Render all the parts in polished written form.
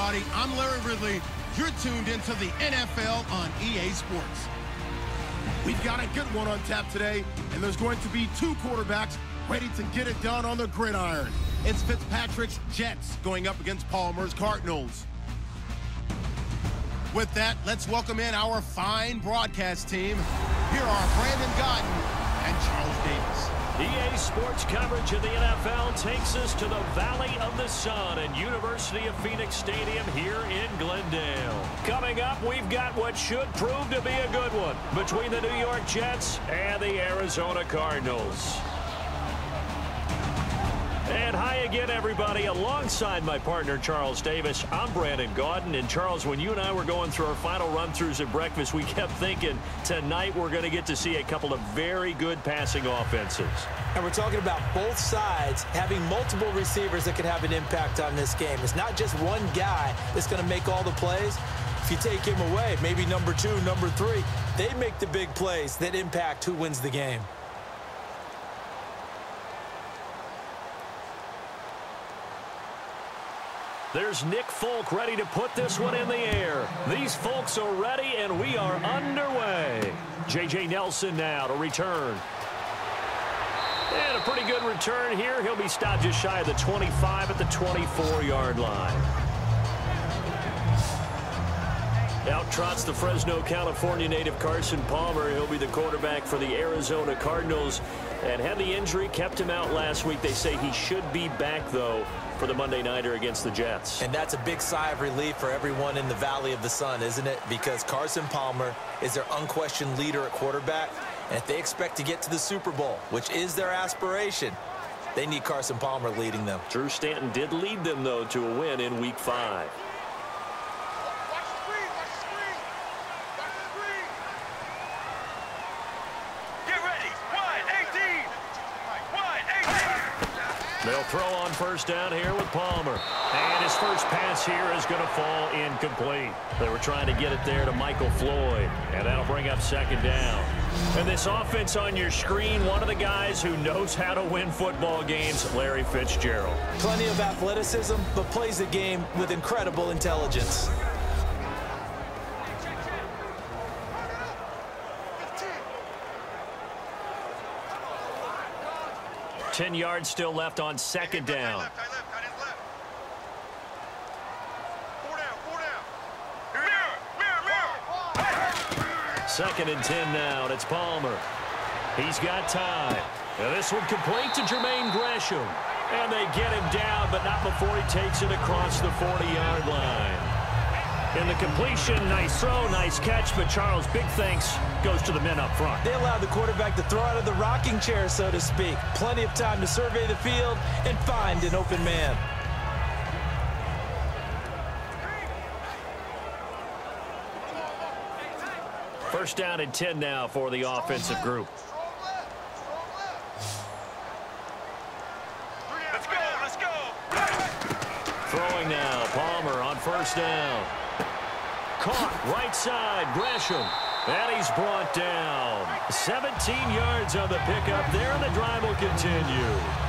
everybody. I'm Larry Ridley. You're tuned into the NFL on EA Sports. We've got a good one on tap today, and there's going to be two quarterbacks ready to get it done on the gridiron. It's Fitzpatrick's Jets going up against Palmer's Cardinals. With that, let's welcome in our fine broadcast team. Here are Brandon Godden and Charles Davis. EA Sports coverage of the NFL takes us to the Valley of the Sun and University of Phoenix Stadium here in Glendale. Coming up, we've got what should prove to be a good one between the New York Jets and the Arizona Cardinals. And hi again, everybody. Alongside my partner, Charles Davis, I'm Brandon Gaudin. And Charles, when you and I were going through our final run-throughs at breakfast, we kept thinking tonight we're going to get to see a couple of very good passing offenses. And we're talking about both sides having multiple receivers that could have an impact on this game. It's not just one guy that's going to make all the plays. If you take him away, maybe number 2, number 3, they make the big plays that impact who wins the game. There's Nick Folk ready to put this one in the air. These folks are ready, and we are underway. J.J. Nelson now to return. And a pretty good return here. He'll be stopped just shy of the 25 at the 24-yard line. Out trots the Fresno, California native Carson Palmer. He'll be the quarterback for the Arizona Cardinals. And had the injury kept him out last week. They say he should be back, though, for the Monday Nighter against the Jets. And that's a big sigh of relief for everyone in the Valley of the Sun, isn't it? Because Carson Palmer is their unquestioned leader at quarterback. And if they expect to get to the Super Bowl, which is their aspiration, they need Carson Palmer leading them. Drew Stanton did lead them, though, to a win in Week 5. They'll throw on first down here with Palmer. And his first pass here is going to fall incomplete. They were trying to get it there to Michael Floyd. And that'll bring up second down. And this offense on your screen, one of the guys who knows how to win football games, Larry Fitzgerald. Plenty of athleticism, but plays the game with incredible intelligence. 10 yards still left on second down. Second and 10 now, and it's Palmer. He's got time. Now this one complete to Jermaine Gresham. And they get him down, but not before he takes it across the 40-yard line. In the completion, nice throw, nice catch, but Charles, big thanks goes to the men up front. They allowed the quarterback to throw out of the rocking chair, so to speak. Plenty of time to survey the field and find an open man. First down and 10 now for the offensive group. Let's go. Throwing now, Palmer on first down. Caught right side, Gresham. And he's brought down. 17 yards on the pickup there, and the drive will continue.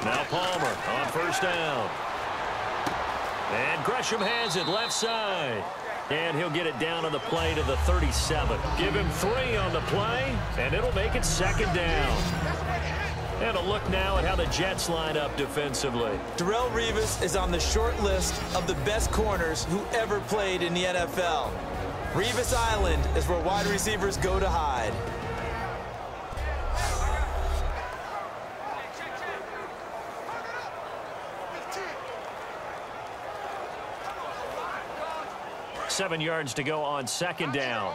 Now Palmer on first down. And Gresham has it left side. And he'll get it down on the play to the 37. Give him 3 on the play, and it'll make it second down. And a look now at how the Jets line up defensively. Darrelle Revis is on the short list of the best corners who ever played in the NFL. Revis Island is where wide receivers go to hide. Seven yards to go on second down.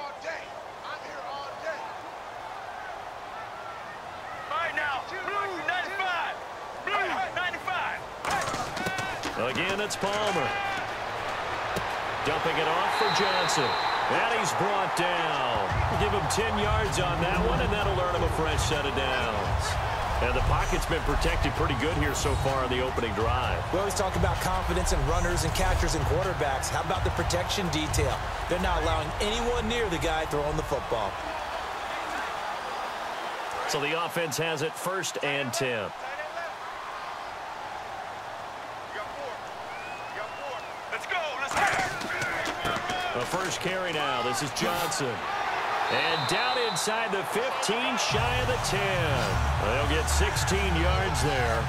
Again, it's Palmer. Dumping it off for Johnson. And he's brought down. Give him 10 yards on that one, and that'll earn him a fresh set of downs. And the pocket's been protected pretty good here so far on the opening drive. We always talk about confidence in runners and catchers and quarterbacks. How about the protection detail? They're not allowing anyone near the guy throwing the football. So the offense has it 1st and 10. The first carry now. This is Johnson. And down inside the 15, shy of the 10. They'll get 16 yards there.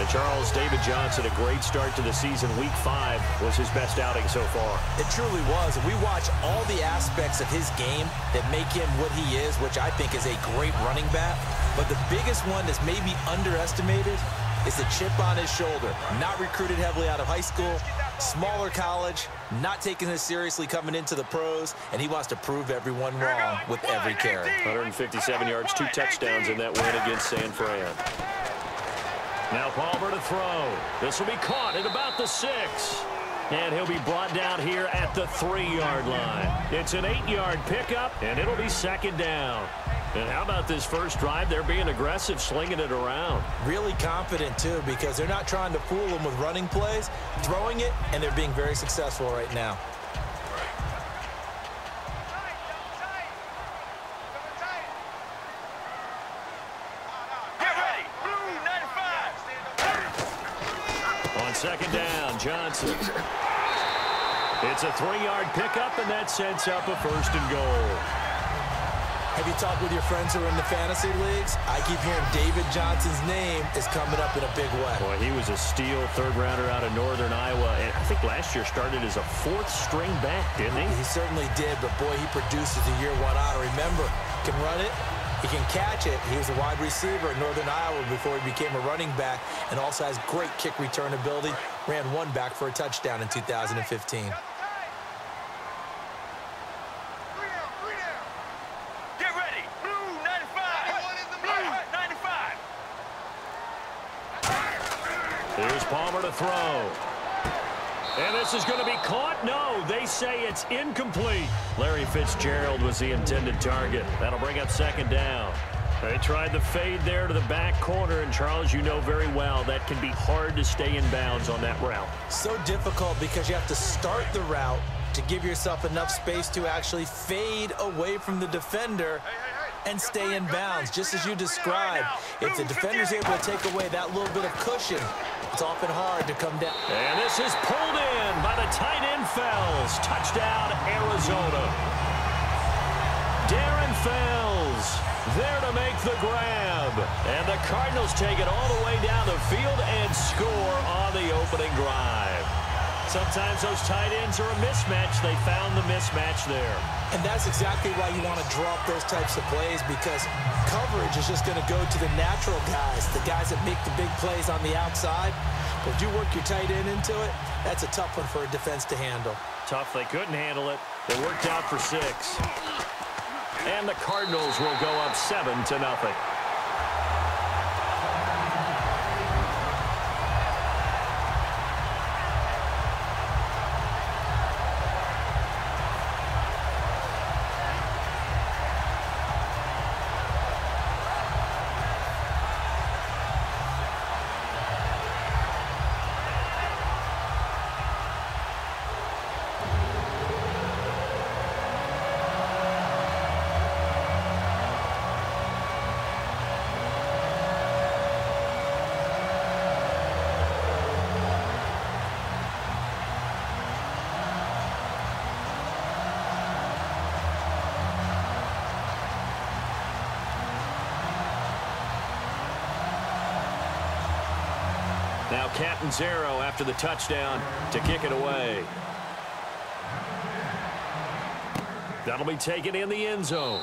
And Charles, David Johnson, a great start to the season. Week 5 was his best outing so far. It truly was. We watch all the aspects of his game that make him what he is, which I think is a great running back. But the biggest one that's maybe underestimated is the chip on his shoulder. Not recruited heavily out of high school, smaller college, not taking this seriously coming into the pros, and he wants to prove everyone wrong with every carry. 157 yards, 2 touchdowns in that win against San Fran. Now Palmer to throw. This will be caught at about the 6. And he'll be brought down here at the 3-yard line. It's an 8-yard pickup, and it'll be 2nd down. And how about this first drive? They're being aggressive, slinging it around. Really confident, too, because they're not trying to fool them with running plays, throwing it, and they're being very successful right now. Get ready. Blue 95. On 2nd down, Johnson. It's a 3-yard pickup, and that sets up a 1st and goal. Have you talked with your friends who are in the fantasy leagues? I keep hearing David Johnson's name is coming up in a big way. Boy, he was a steal 3rd rounder out of Northern Iowa. And I think last year started as a 4th string back, didn't he? He certainly did, but boy, he produces a year 1 honor. Remember, he can run it, he can catch it. He was a wide receiver at Northern Iowa before he became a running back, and also has great kick return ability. Ran one back for a touchdown in 2015. Here's Palmer to throw. And this is going to be caught. No, they say it's incomplete. Larry Fitzgerald was the intended target. That'll bring up 2nd down. They tried the fade there to the back corner, and Charles, you know very well that can be hard to stay in bounds on that route. So difficult because you have to start the route to give yourself enough space to actually fade away from the defender and stay in bounds, just as you described. If the defender's able to take away that little bit of cushion, it's often hard to come down. And this is pulled in by the tight end Fells. Touchdown, Arizona. Darren Fells there to make the grab. And the Cardinals take it all the way down the field and score on the opening drive. Sometimes those tight ends are a mismatch. They found the mismatch there. And that's exactly why you want to drop those types of plays, because coverage is just going to go to the natural guys, the guys that make the big plays on the outside. But if you work your tight end into it, that's a tough one for a defense to handle. Tough. They couldn't handle it. They worked out for 6. And the Cardinals will go up 7-0. Now Catanzaro after the touchdown to kick it away. That'll be taken in the end zone.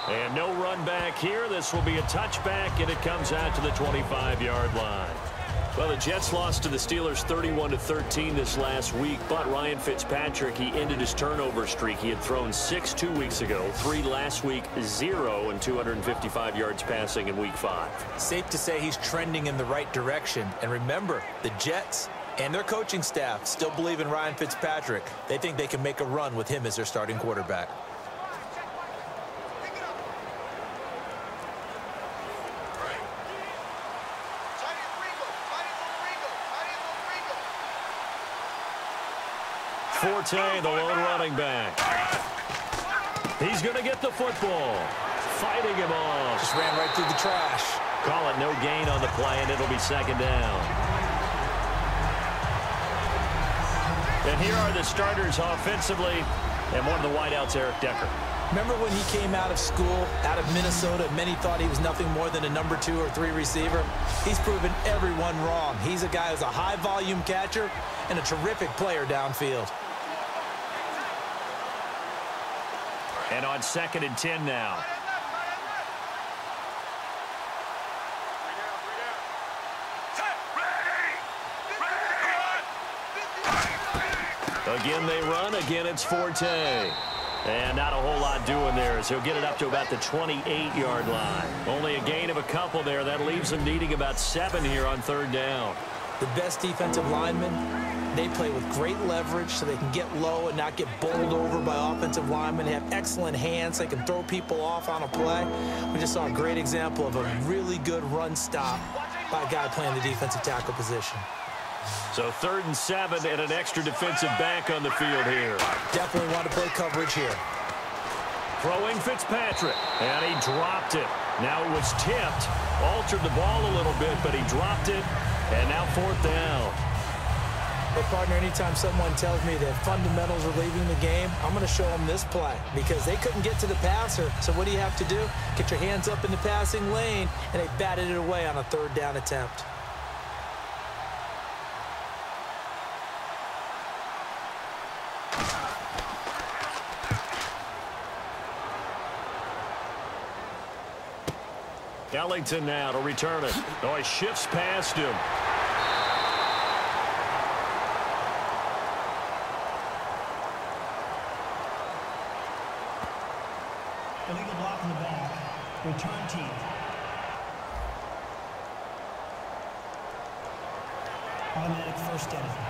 And no run back here. This will be a touchback, and it comes out to the 25-yard line. Well, the Jets lost to the Steelers 31-13 this last week, but Ryan Fitzpatrick, he ended his turnover streak. He had thrown 6 2 weeks ago, 3 last week, 0 and 255 yards passing in week 5. Safe to say he's trending in the right direction. And remember, the Jets And their coaching staff still believe in Ryan Fitzpatrick. They think they can make a run with him as their starting quarterback. Forte, the lone running back. He's going to get the football. Fighting him off. Just ran right through the trash. Call it no gain on the play, and it'll be second down. And here are the starters offensively, and one of the wideouts, Eric Decker. Remember when he came out of school, out of Minnesota, and many thought he was nothing more than a number 2 or 3 receiver? He's proven everyone wrong. He's a guy who's a high-volume catcher and a terrific player downfield. And on 2nd and 10 now. Again they run, again it's Forte. And not a whole lot doing there as he'll get it up to about the 28-yard line. Only a gain of a couple there. That leaves him needing about 7 here on 3rd down. The best defensive linemen, they play with great leverage so they can get low and not get bowled over by offensive linemen. They have excellent hands. They can throw people off on a play. We just saw a great example of a really good run stop by a guy playing the defensive tackle position. So 3rd and 7 and an extra defensive back on the field here. Definitely want to play coverage here. Throwing Fitzpatrick, and he dropped it. Now it was tipped, altered the ball a little bit, but he dropped it, and now 4th down. But, partner, anytime someone tells me that fundamentals are leaving the game, I'm going to show them this play because they couldn't get to the passer. So what do you have to do? Get your hands up in the passing lane, and they batted it away on a 3rd down attempt. Ellington now to return it. Oh, he shifts past him. Illegal block in the back. Return team. Automatic 1st down.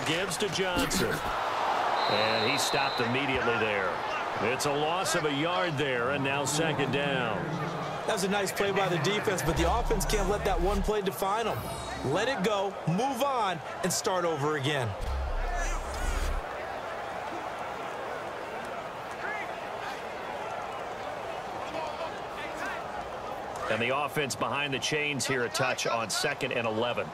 Gives to Johnson. And he stopped immediately there. It's a loss of a yard there, and now 2nd down. That was a nice play by the defense, but the offense can't let that one play define them. Let it go, move on, and start over again. And the offense behind the chains here a touch on 2nd and 11.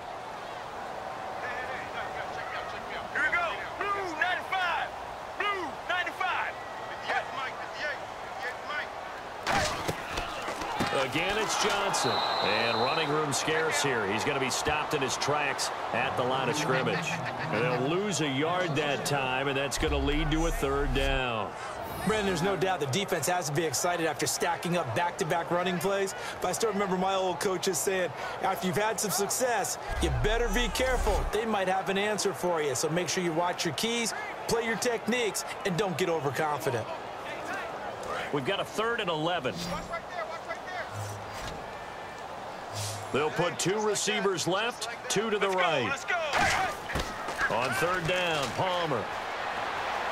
Again, it's Johnson. And running room scarce here. He's going to be stopped in his tracks at the line of scrimmage. And they'll lose a yard that time, and that's going to lead to a 3rd down. Brandon, there's no doubt the defense has to be excited after stacking up back-to-back running plays. But I still remember my old coaches saying, after you've had some success, you better be careful. They might have an answer for you. So make sure you watch your keys, play your techniques, and don't get overconfident. We've got a 3rd and 11. They'll put 2 receivers left, 2 to the right. On 3rd down, Palmer.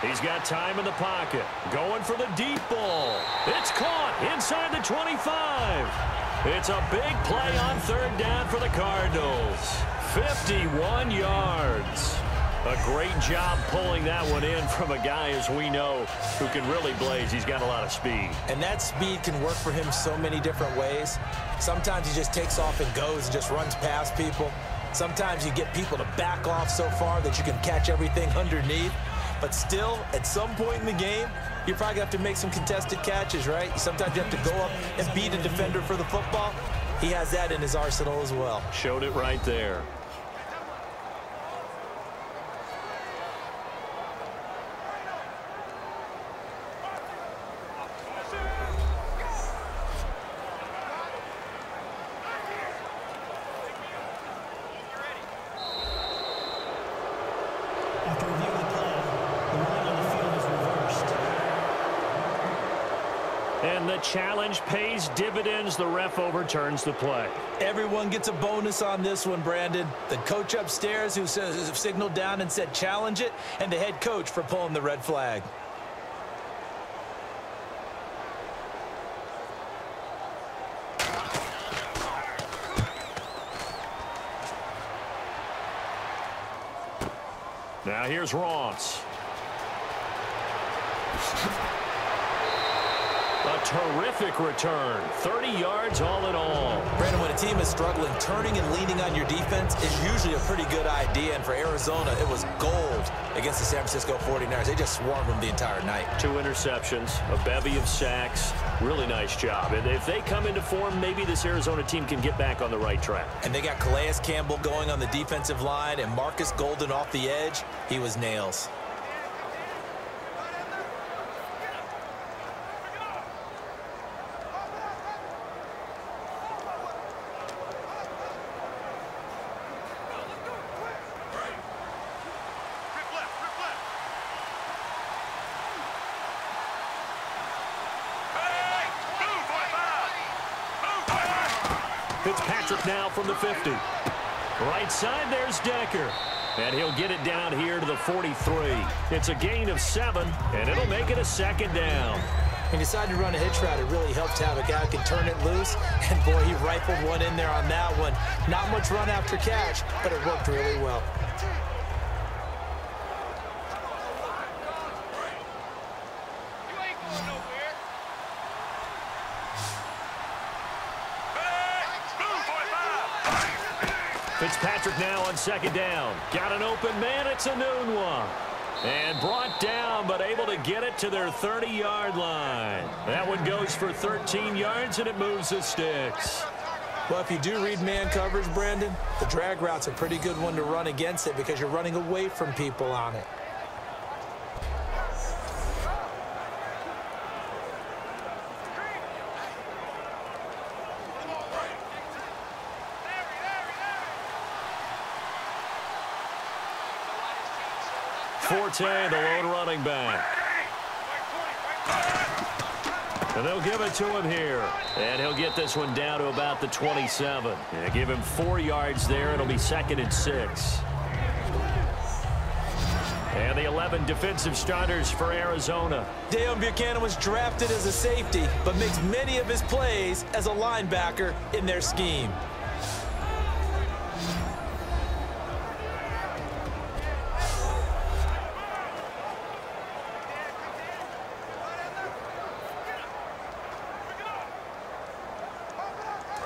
He's got time in the pocket. Going for the deep ball. It's caught inside the 25. It's a big play on 3rd down for the Cardinals. 51 yards. A great job pulling that one in from a guy, as we know, who can really blaze. He's got a lot of speed. And that speed can work for him so many different ways. Sometimes he just takes off and goes and just runs past people. Sometimes you get people to back off so far that you can catch everything underneath. But still, at some point in the game, you're probably going to have to make some contested catches, right? Sometimes you have to go up and beat a defender for the football. He has that in his arsenal as well. Showed it right there. And the challenge pays dividends. The ref overturns the play. Everyone gets a bonus on this one, Brandon. The coach upstairs who signaled down and said challenge it, and the head coach for pulling the red flag. Now here's Ross. A terrific return. 30 yards all in all. Brandon, when a team is struggling, turning and leaning on your defense is usually a pretty good idea. And for Arizona, it was gold against the San Francisco 49ers. They just swarmed them the entire night. 2 interceptions, a bevy of sacks. Really nice job. And if they come into form, maybe this Arizona team can get back on the right track. And they got Calais Campbell going on the defensive line and Marcus Golden off the edge. He was nails. Fitzpatrick now from the 50. Right side, there's Decker. And he'll get it down here to the 43. It's a gain of 7, and it'll make it a 2nd down. He decided to run a hitch route. It really helped to have a guy who can turn it loose. And, boy, he rifled one in there on that one. Not much run after catch, but it worked really well. Fitzpatrick now on 2nd down. Got an open man. It's a Nunwa. And brought down, but able to get it to their 30-yard line. That one goes for 13 yards, and it moves the sticks. Well, if you do read man coverage, Brandon, the drag route's a pretty good one to run against it because you're running away from people on it. Forte, the lone running back. And they'll give it to him here. And he'll get this one down to about the 27. Yeah, give him 4 yards there. It'll be 2nd and 6. And the 11 defensive starters for Arizona. Deion Buchanan was drafted as a safety, but makes many of his plays as a linebacker in their scheme.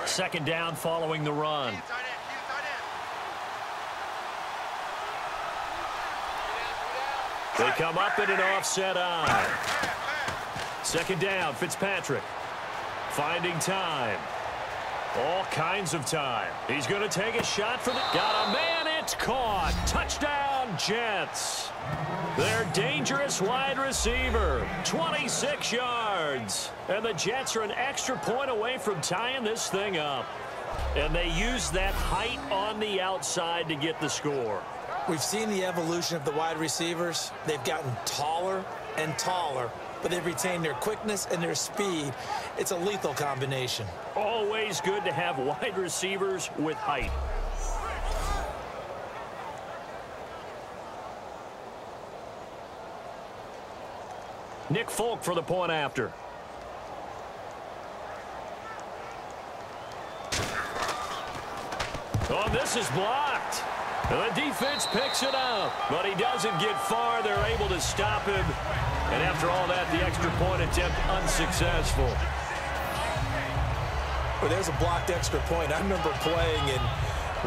Second down following the run. They come up in an offset eye. 2nd down, Fitzpatrick. Finding time. All kinds of time. He's going to take a shot for the... Got a man, it's caught. Touchdown, Jets. Their dangerous wide receiver, 26 yards. And the Jets are an extra point away from tying this thing up. And they use that height on the outside to get the score. We've seen the evolution of the wide receivers. They've gotten taller and taller, but they've retained their quickness and their speed. It's a lethal combination. Always good to have wide receivers with height. Nick Folk for the point after. Oh, this is blocked. And the defense picks it up, but he doesn't get far. They're able to stop him. And after all that, the extra point attempt unsuccessful. Well, there's a blocked extra point. I remember playing, and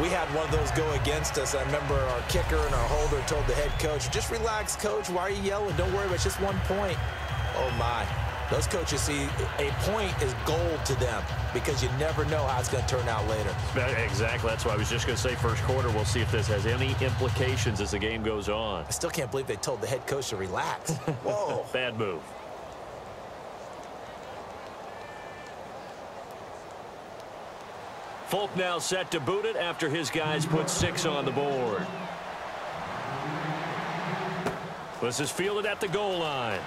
we had one of those go against us. I remember our kicker and our holder told the head coach, just relax, coach. Why are you yelling? Don't worry about it. It's just 1 point. Oh, my. Those coaches see a point is gold to them because you never know how it's going to turn out later. Exactly. That's why I was just going to say first quarter. We'll see if this has any implications as the game goes on. I still can't believe they told the head coach to relax. Whoa. Bad move. Folk now set to boot it after his guys put 6 on the board. This is fielded at the goal line.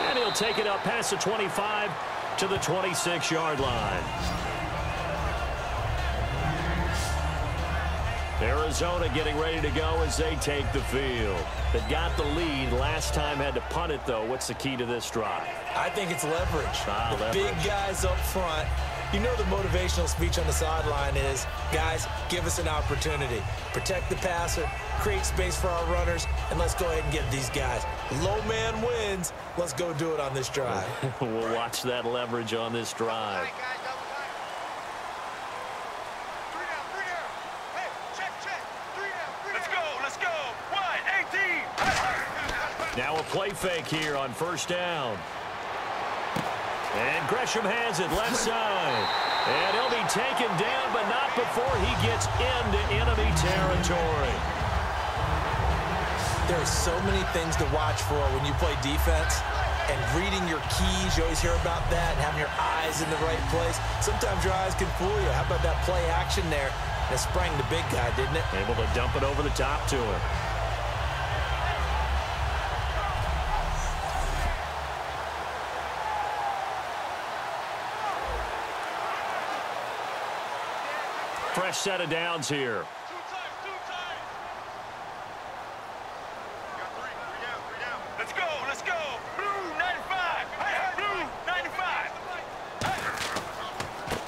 And he'll take it up past the 25 to the 26-yard line. Arizona getting ready to go as they take the field. They got the lead. Last time had to punt it, though. What's the key to this drive? I think it's leverage. Leverage. Big guys up front. You know the motivational speech on the sideline is, guys, give us an opportunity. Protect the passer, create space for our runners, and let's go ahead and get these guys. Low man wins. Let's go do it on this drive. We'll watch that leverage on this drive. Now a play fake here on first down. And Gresham has it left side. And he'll be taken down, but not before he gets into enemy territory. There are so many things to watch for when you play defense. And reading your keys, you always hear about that, and having your eyes in the right place. Sometimes your eyes can fool you. How about that play action there? That sprang the big guy, didn't it? Able to dump it over the top to him. Fresh set of downs here. Let's go, let's go. Blue 95. Blue 95.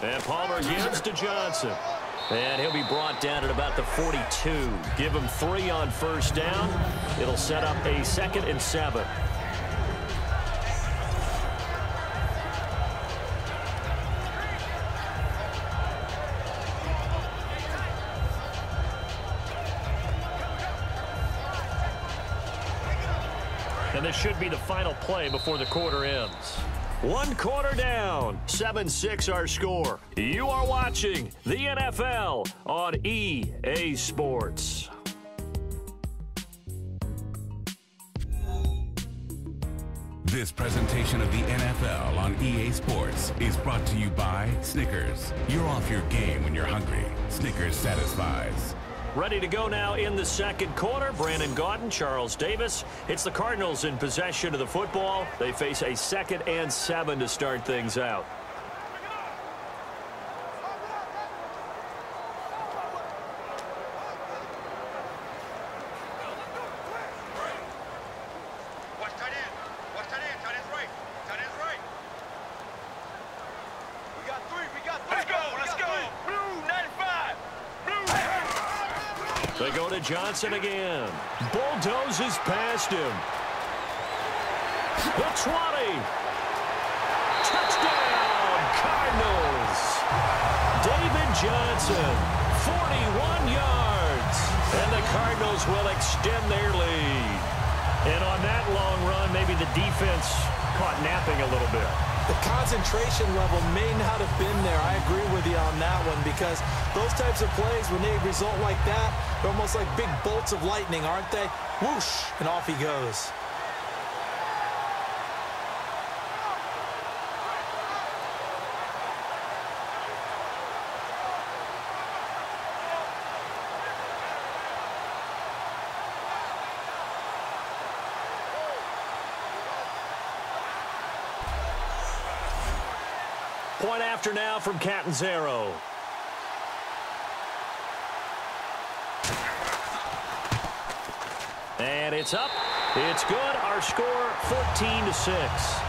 And Palmer gives to Johnson. And he'll be brought down at about the 42. Give him 3 on first down. It'll set up a 2nd and 7. And this should be the final play before the quarter ends. 1 quarter down, 7-6 our score. You are watching the NFL on EA Sports. This presentation of the NFL on EA Sports is brought to you by Snickers. You're off your game when you're hungry. Snickers satisfies. Ready to go now in the second quarter. Brandon Gaudin, Charles Davis. It's the Cardinals in possession of the football. They face a 2nd and 7 to start things out. Watch tight end. Watch tight end. Tight end's right. Tight end's right. We got 3. We got 3. Let's go. Let's go. Blue 95. Blue. They go to Johnson again. Bulldozes past him. The 20. Touchdown, Cardinals. David Johnson, 41 yards. And the Cardinals will extend their lead. And on that long run, maybe the defense caught napping a little bit. The concentration level may not have been there. I agree with you on that one, because those types of plays, when they result like that, they're almost like big bolts of lightning, aren't they? Whoosh, and off he goes. Point after now from Catanzaro. And it's up. It's good. Our score 14-6.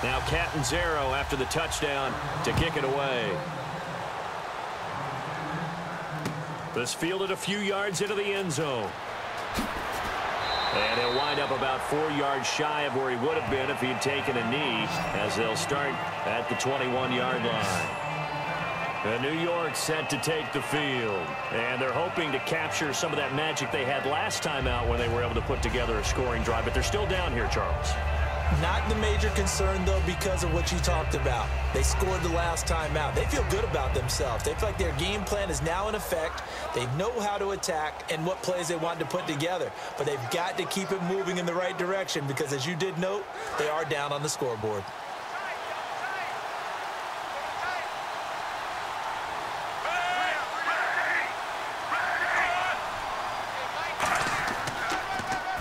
Now Catanzaro after the touchdown to kick it away. This fielded a few yards into the end zone. And he'll wind up about 4 yards shy of where he would have been if he had taken a knee, as they'll start at the 21-yard line. New York set to take the field, and they're hoping to capture some of that magic they had last time out when they were able to put together a scoring drive, but they're still down here, Charles. Not the major concern, though, because of what you talked about. They scored the last time out. They feel good about themselves. They feel like their game plan is now in effect. They know how to attack and what plays they want to put together, but they've got to keep it moving in the right direction because, as you did note, they are down on the scoreboard.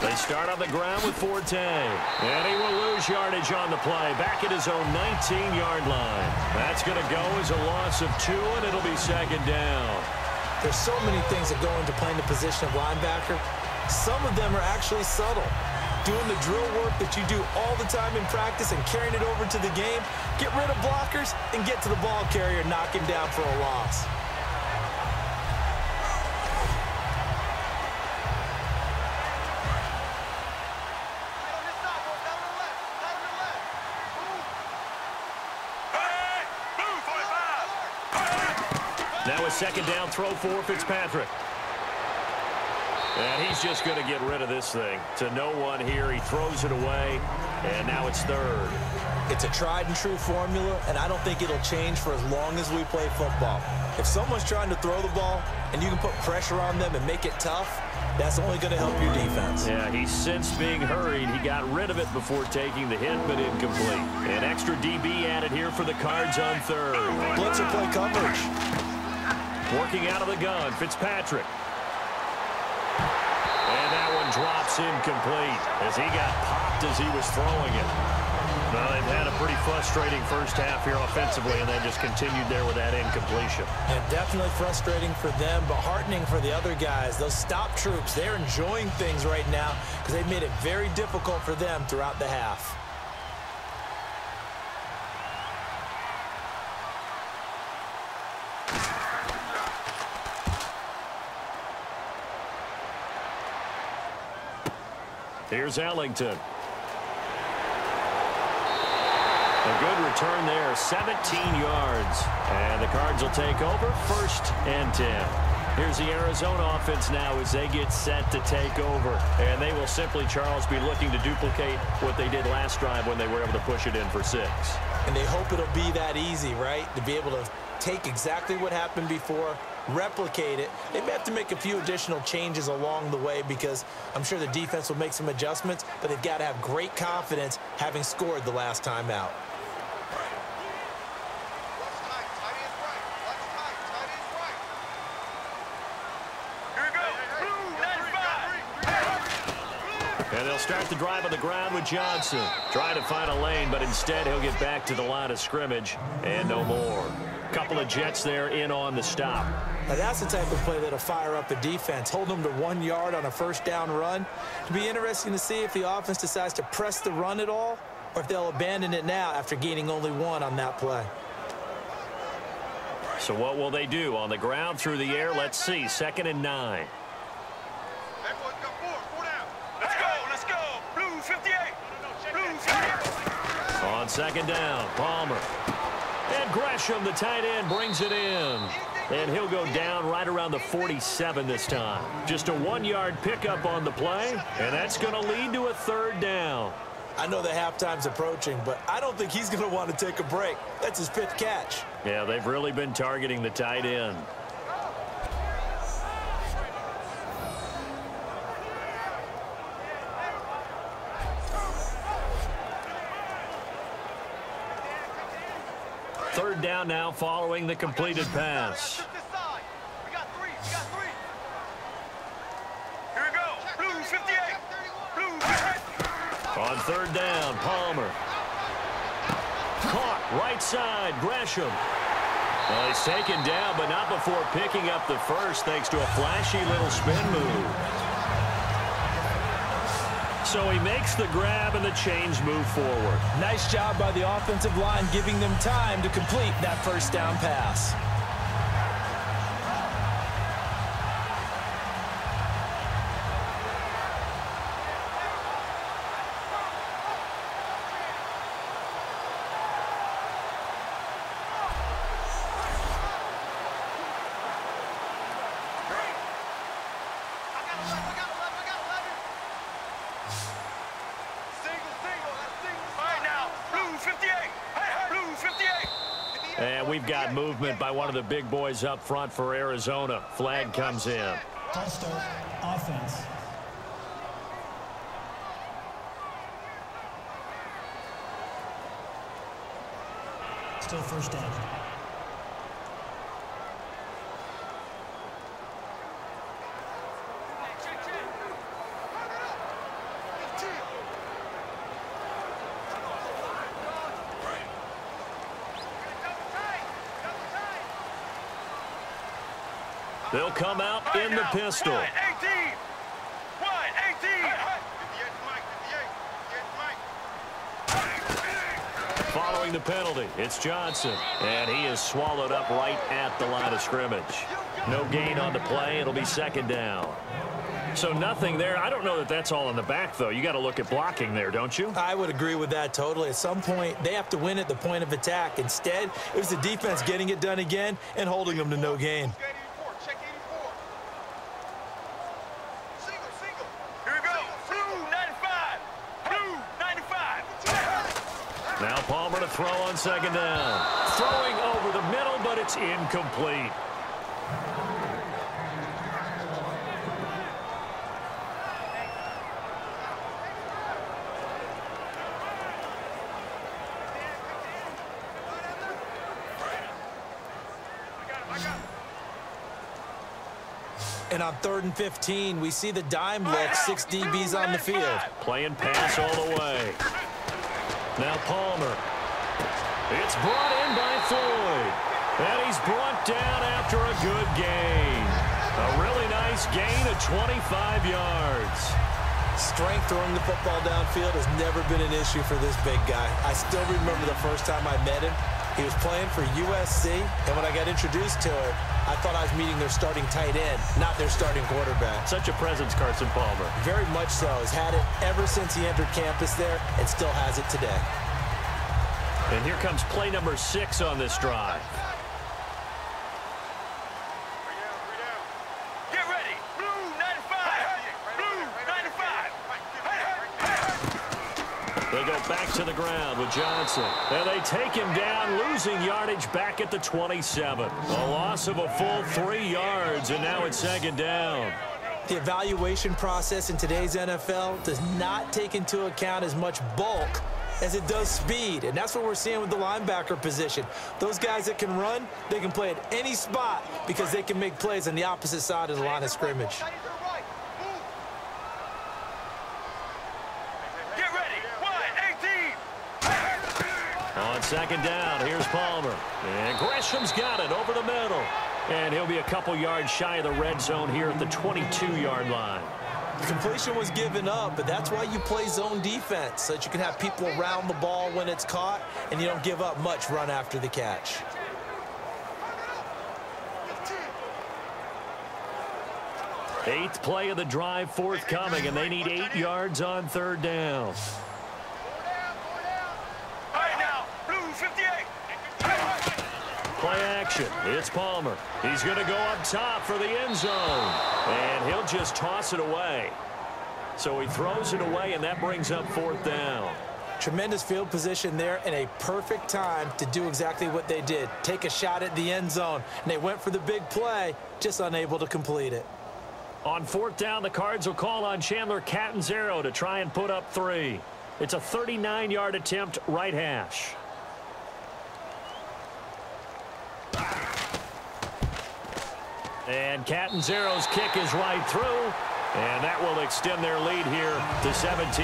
They start on the ground with Forte, and he will lose yardage on the play, back at his own 19-yard line. That's going to go as a loss of 2, and it'll be second down. There's so many things that go into playing the position of linebacker. Some of them are actually subtle. Doing the drill work that you do all the time in practice and carrying it over to the game, get rid of blockers and get to the ball carrier and knock him down for a loss. Now a second down throw for Fitzpatrick. And he's just going to get rid of this thing. To no one here. He throws it away, and now it's third. It's a tried-and-true formula, and I don't think it'll change for as long as we play football. If someone's trying to throw the ball and you can put pressure on them and make it tough, that's only going to help your defense. Yeah, he's sensed being hurried. He got rid of it before taking the hit, but incomplete. An extra DB added here for the Cards on third. Blitzer play coverage. Working out of the gun, Fitzpatrick. And that one drops incomplete as he got popped as he was throwing it. Well, they've had a pretty frustrating first half here offensively, and they just continued there with that incompletion. And definitely frustrating for them, but heartening for the other guys. Those stop troops, they're enjoying things right now because they've made it very difficult for them throughout the half. Here's Ellington. A good return there, 17 yards. And the Cards will take over, 1st and 10. Here's the Arizona offense now as they get set to take over. And they will simply, Charles, be looking to duplicate what they did last drive when they were able to push it in for 6. And they hope it'll be that easy, right? To be able to take exactly what happened before, replicate it. They may have to make a few additional changes along the way because I'm sure the defense will make some adjustments, but they've got to have great confidence having scored the last time out. And they'll start the drive on the ground with Johnson. Trying to find a lane, but instead he'll get back to the line of scrimmage and no more. Couple of Jets there in on the stop. Now that's the type of play that'll fire up the defense, hold them to 1 yard on a first down run. It'll be interesting to see if the offense decides to press the run at all or if they'll abandon it now after gaining only 1 on that play. So what will they do? On the ground, through the air, let's see. 2nd and 9. Let's go. Blue 58. Blue 58. On 2nd down, Palmer. And Gresham, the tight end, brings it in. And he'll go down right around the 47 this time. Just a 1-yard pickup on the play, and that's going to lead to a 3rd down. I know that halftime's approaching, but I don't think he's going to want to take a break. That's his 5th catch. Yeah, they've really been targeting the tight end. Third down now following the completed pass. We got three. Here we go. Blue 58. Blue 58. On 3rd down, Palmer. Caught right side, Gresham. Well, he's taken down, but not before picking up the first thanks to a flashy little spin move. So he makes the grab and the chains move forward. Nice job by the offensive line giving them time to complete that first down pass. we've got movement by one of the big boys up front for Arizona. Flag comes in. False start, offense. Still first down. They'll come out in the pistol. Wide 18. Wide 18. Following the penalty, it's Johnson. And he is swallowed up right at the line of scrimmage. No gain on the play. It'll be second down. So nothing there. I don't know that that's all in the back, though. You got to look at blocking there, don't you? I would agree with that totally. At some point, they have to win at the point of attack. Instead, it was the defense getting it done again and holding them to no gain. Check 84. Single. Here we go. Blue 95. Blue 95. Now Palmer to throw on second down. Throwing over the middle, but it's incomplete. And on 3rd and 15, we see the dime look, 6 DBs on the field. Playing pass all the way. Now Palmer. It's brought in by Floyd. And he's brought down after a good gain. A really nice gain of 25 yards. Strength throwing the football downfield has never been an issue for this big guy. I still remember the first time I met him. He was playing for USC, and when I got introduced to him, I thought I was meeting their starting tight end, not their starting quarterback. Such a presence, Carson Palmer. Very much so. Has had it ever since he entered campus there and still has it today. And here comes play number 6 on this drive. Get ready. Blue 95. Blue 95. They go back to the ground with Johnson. And they take him down, losing yardage back at the 27. A loss of a full 3 yards, and now it's second down. The evaluation process in today's NFL does not take into account as much bulk as it does speed, and that's what we're seeing with the linebacker position. Those guys that can run, they can play at any spot because they can make plays on the opposite side of the line of scrimmage. Get ready. Wide 18. On second down, here's Palmer. And Gresham's got it over the middle. And he'll be a couple yards shy of the red zone here at the 22-yard line. The completion was given up, but that's why you play zone defense, so that you can have people around the ball when it's caught, and you don't give up much run after the catch. Eighth play of the drive forthcoming, and they need 8 yards on third down. All right, now, Blue 58. Play action. It's Palmer. He's going to go up top for the end zone. And he'll just toss it away. So he throws it away, and that brings up fourth down. Tremendous field position there and a perfect time to do exactly what they did. Take a shot at the end zone. And they went for the big play, just unable to complete it. On fourth down, the Cards will call on Chandler Catanzaro to try and put up 3. It's a 39-yard attempt, right hash. And Catanzaro's kick is right through, and that will extend their lead here to 17-6.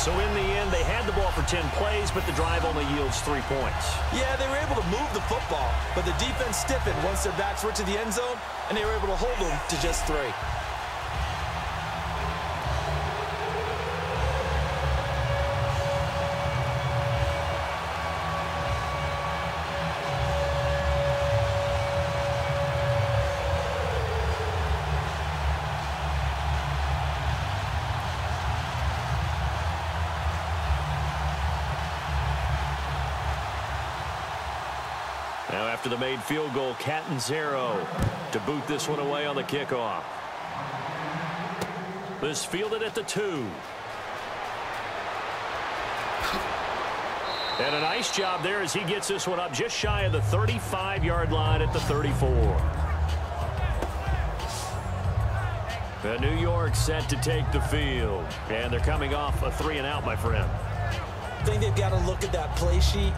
So in the end, they had the ball for 10 plays, but the drive only yields 3 points. Yeah, they were able to move the football, but the defense stiffened once their backs were to the end zone, and they were able to hold them to just 3. Now after the made field goal, Catanzaro to boot this one away on the kickoff. This fielded at the 2. And a nice job there as he gets this one up just shy of the 35-yard line at the 34. The New York set to take the field. And they're coming off a 3-and-out, my friend. I think they've got to look at that play sheet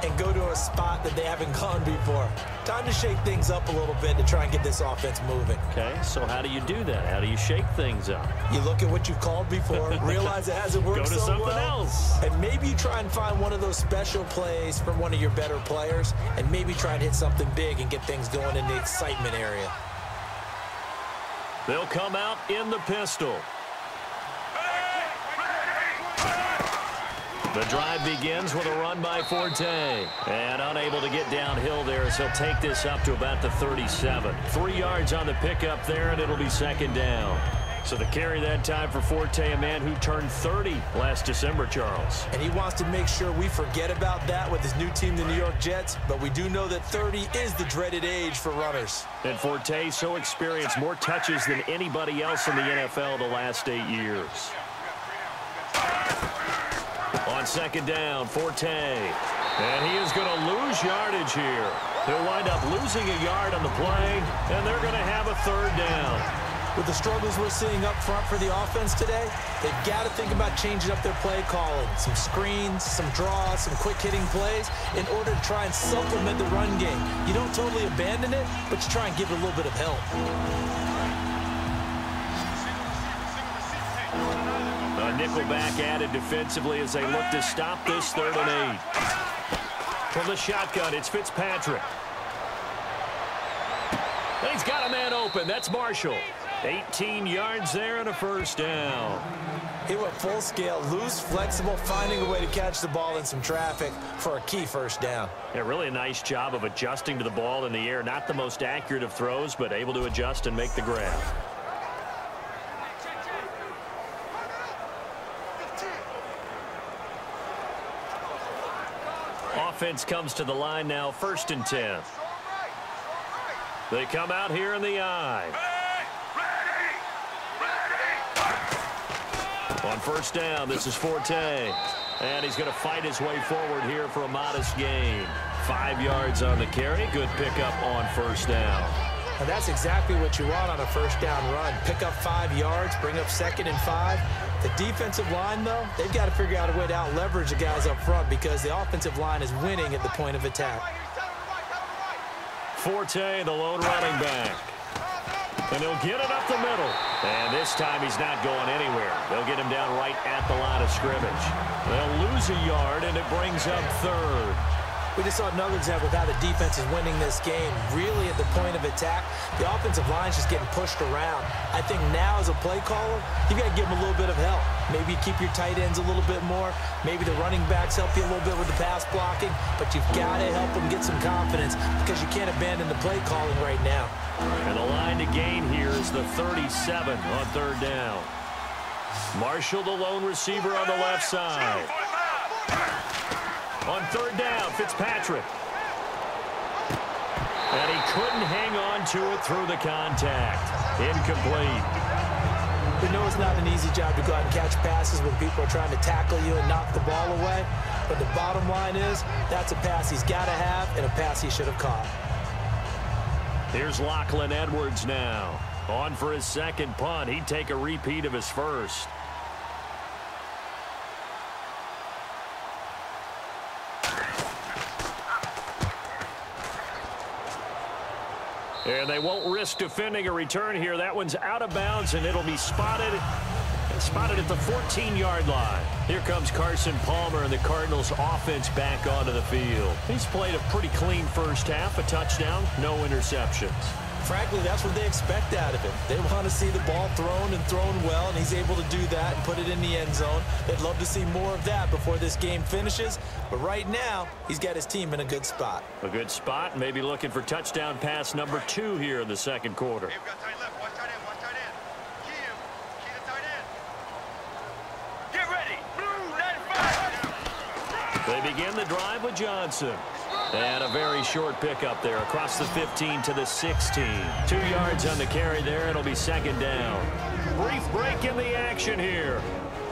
and go to a spot that they haven't gone before. Time to shake things up a little bit to try and get this offense moving. Okay, so how do you do that? How do you shake things up? You look at what you've called before, realize it hasn't worked so well. Go to something else. And maybe you try and find one of those special plays from one of your better players, and maybe try and hit something big and get things going in the excitement area. They'll come out in the pistol. The drive begins with a run by Forte. And unable to get downhill there as he'll take this up to about the 37. 3 yards on the pickup there, and it'll be second down. So the carry that time for Forte, a man who turned 30 last December, Charles. And he wants to make sure we forget about that with his new team, the New York Jets. But we do know that 30 is the dreaded age for runners. And Forte so experienced, more touches than anybody else in the NFL the last 8 years. On second down, Forte. And he is going to lose yardage here. He'll wind up losing a yard on the play, and they're going to have a third down. With the struggles we're seeing up front for the offense today, they've got to think about changing up their play calling. Some screens, some draws, some quick-hitting plays in order to try and supplement the run game. You don't totally abandon it, but you try and give it a little bit of help. Nickelback added defensively as they look to stop this 3rd and 8. From the shotgun, it's Fitzpatrick. And he's got a man open. That's Marshall. 18 yards there and a first down. He went full scale, loose, flexible, finding a way to catch the ball in some traffic for a key first down. Yeah, really a nice job of adjusting to the ball in the air. Not the most accurate of throws, but able to adjust and make the grab. Offense comes to the line now, 1st and 10. They come out here in the I. On first down, this is Forte. And he's going to fight his way forward here for a modest gain. 5 yards on the carry. Good pickup on first down. And that's exactly what you want on a first down run. Pick up 5 yards, bring up 2nd and 5. The defensive line, though, they've got to figure out a way to out-leverage the guys up front because the offensive line is winning at the point of attack. Forte, the lone running back. And he'll get it up the middle. And this time he's not going anywhere. They'll get him down right at the line of scrimmage. They'll lose a yard, and it brings up 3rd. We just saw another example of how the defense is winning this game. Really at the point of attack, the offensive line's just getting pushed around. I think now as a play caller, you've got to give them a little bit of help. Maybe keep your tight ends a little bit more. Maybe the running backs help you a little bit with the pass blocking. But you've got to help them get some confidence because you can't abandon the play calling right now. And the line to gain here is the 37 on 3rd down. Marshall, the lone receiver on the left side. On 3rd down, Fitzpatrick. And he couldn't hang on to it through the contact. Incomplete. We know it's not an easy job to go out and catch passes when people are trying to tackle you and knock the ball away. But the bottom line is, that's a pass he's got to have and a pass he should have caught. Here's Lachlan Edwards now. On for his 2nd punt. He'd take a repeat of his 1st. And they won't risk defending a return here. That one's out of bounds, and it'll be spotted at the 14-yard line. Here comes Carson Palmer, and the Cardinals offense back onto the field. He's played a pretty clean first half, a touchdown, no interceptions. Frankly, that's what they expect out of him. They want to see the ball thrown and thrown well, and he's able to do that and put it in the end zone. They'd love to see more of that before this game finishes. But right now, he's got his team in a good spot. A good spot, maybe looking for touchdown pass number 2 here in the 2nd quarter. They've got tight left, watch tight end, watch tight end. Key the tight end. Get ready, blue 95. They begin the drive with Johnson. And a very short pickup there across the 15 to the 16. 2 yards on the carry there. It'll be 2nd down. Brief break in the action here.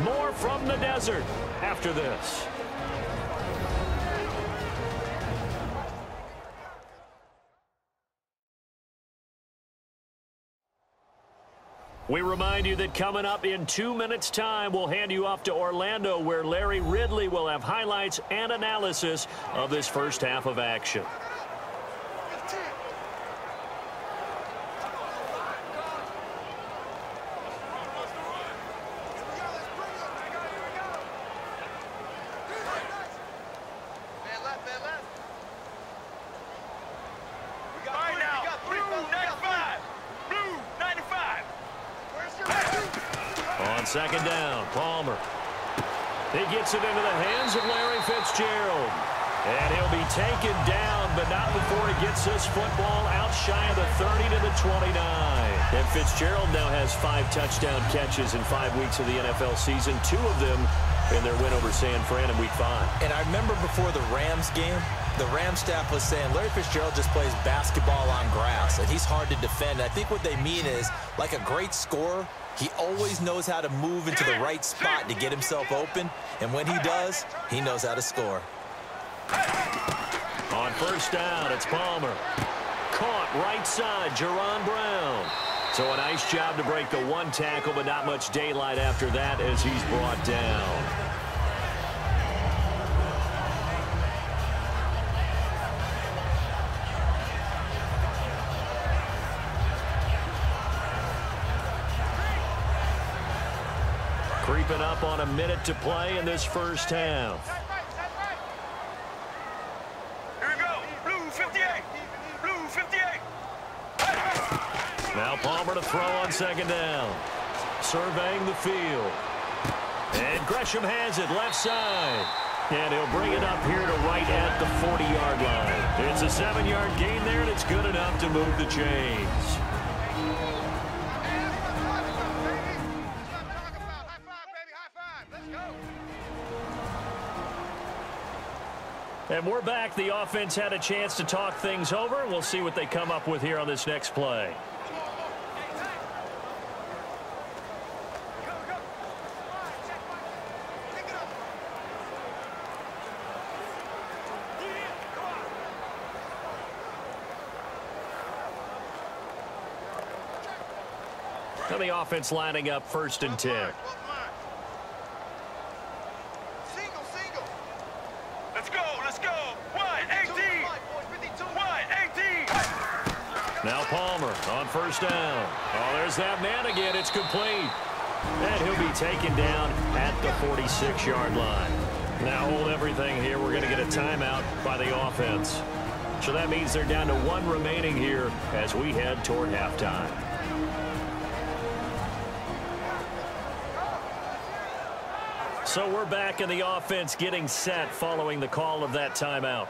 More from the desert after this. We remind you that coming up in 2 minutes' time, we'll hand you off to Orlando, where Larry Ridley will have highlights and analysis of this first half of action. Second down, Palmer. He gets it into the hands of Larry Fitzgerald. And he'll be taken down, but not before he gets this football out shy of the 30 to the 29. And Fitzgerald now has 5 touchdown catches in 5 weeks of the NFL season, 2 of them in their win over San Fran in Week 5. And I remember before the Rams game, the Rams staff was saying Larry Fitzgerald just plays basketball on grass, and he's hard to defend. I think what they mean is, like a great scorer, he always knows how to move into the right spot to get himself open, and when he does, he knows how to score. On first down, it's Palmer. Caught right side, Jerron Brown. So a nice job to break the 1 tackle, but not much daylight after that as he's brought down. Creeping up on a minute to play in this first half. Here we go. Blue 58. Blue 58. Now Palmer to throw on second down. Surveying the field. And Gresham has it left side. And he'll bring it up here to right at the 40-yard line. It's a 7-yard gain there, and it's good enough to move the chains. And we're back. The offense had a chance to talk things over. We'll see what they come up with here on this next play. And the offense lining up 1st and 10. Now Palmer on first down. Oh, there's that man again. It's complete. And he'll be taken down at the 46-yard line. Now hold everything here. We're going to get a timeout by the offense. So that means they're down to 1 remaining here as we head toward halftime. So we're back in the offense getting set following the call of that timeout.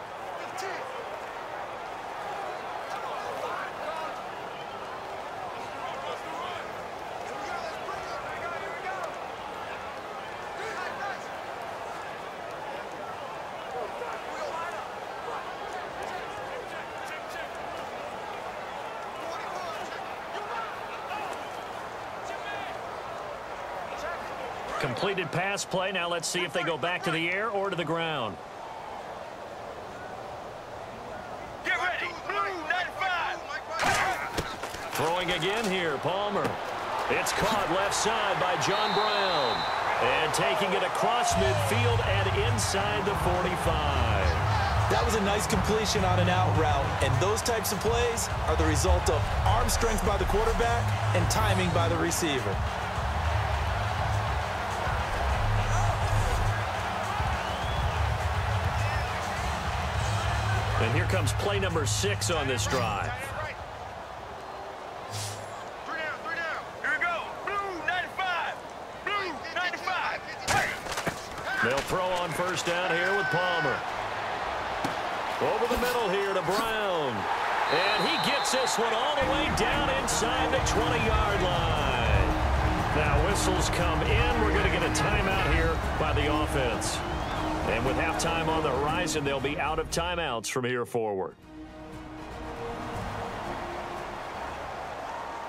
Completed pass play. Now let's see if they go back to the air or to the ground. Get ready. Blue 95. Throwing again here, Palmer. It's caught left side by John Brown. And taking it across midfield and inside the 45. That was a nice completion on an out route, and those types of plays are the result of arm strength by the quarterback and timing by the receiver. And here comes play number 6 on this drive. 3 down. Here we go. Blue 95. Blue 95. They'll throw on first down here with Palmer. Over the middle here to Brown. And he gets this one all the way down inside the 20-yard line. Now whistles come in. We're going to get a timeout here by the offense. And with halftime on the horizon, they'll be out of timeouts from here forward.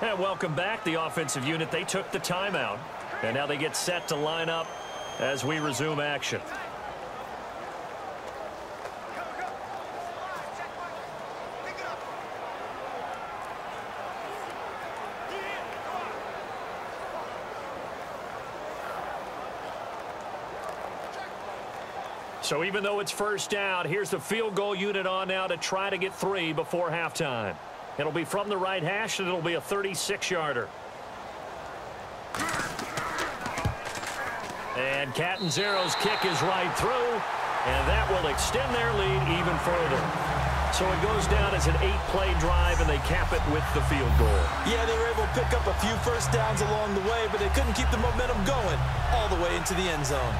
And welcome back. The offensive unit, they took the timeout. And now they get set to line up as we resume action. So even though it's first down, here's the field goal unit on now to try to get 3 before halftime. It'll be from the right hash, and it'll be a 36-yarder. And Catanzaro's kick is right through, and that will extend their lead even further. So it goes down as an 8-play drive, and they cap it with the field goal. Yeah, they were able to pick up a few first downs along the way, but they couldn't keep the momentum going all the way into the end zone.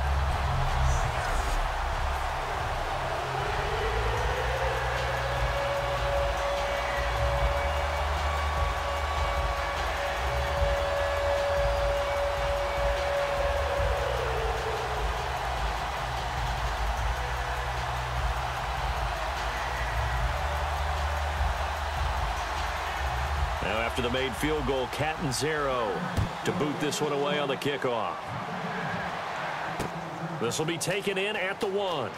Now after the made field goal, Catanzaro to boot this one away on the kickoff. This will be taken in at the 1.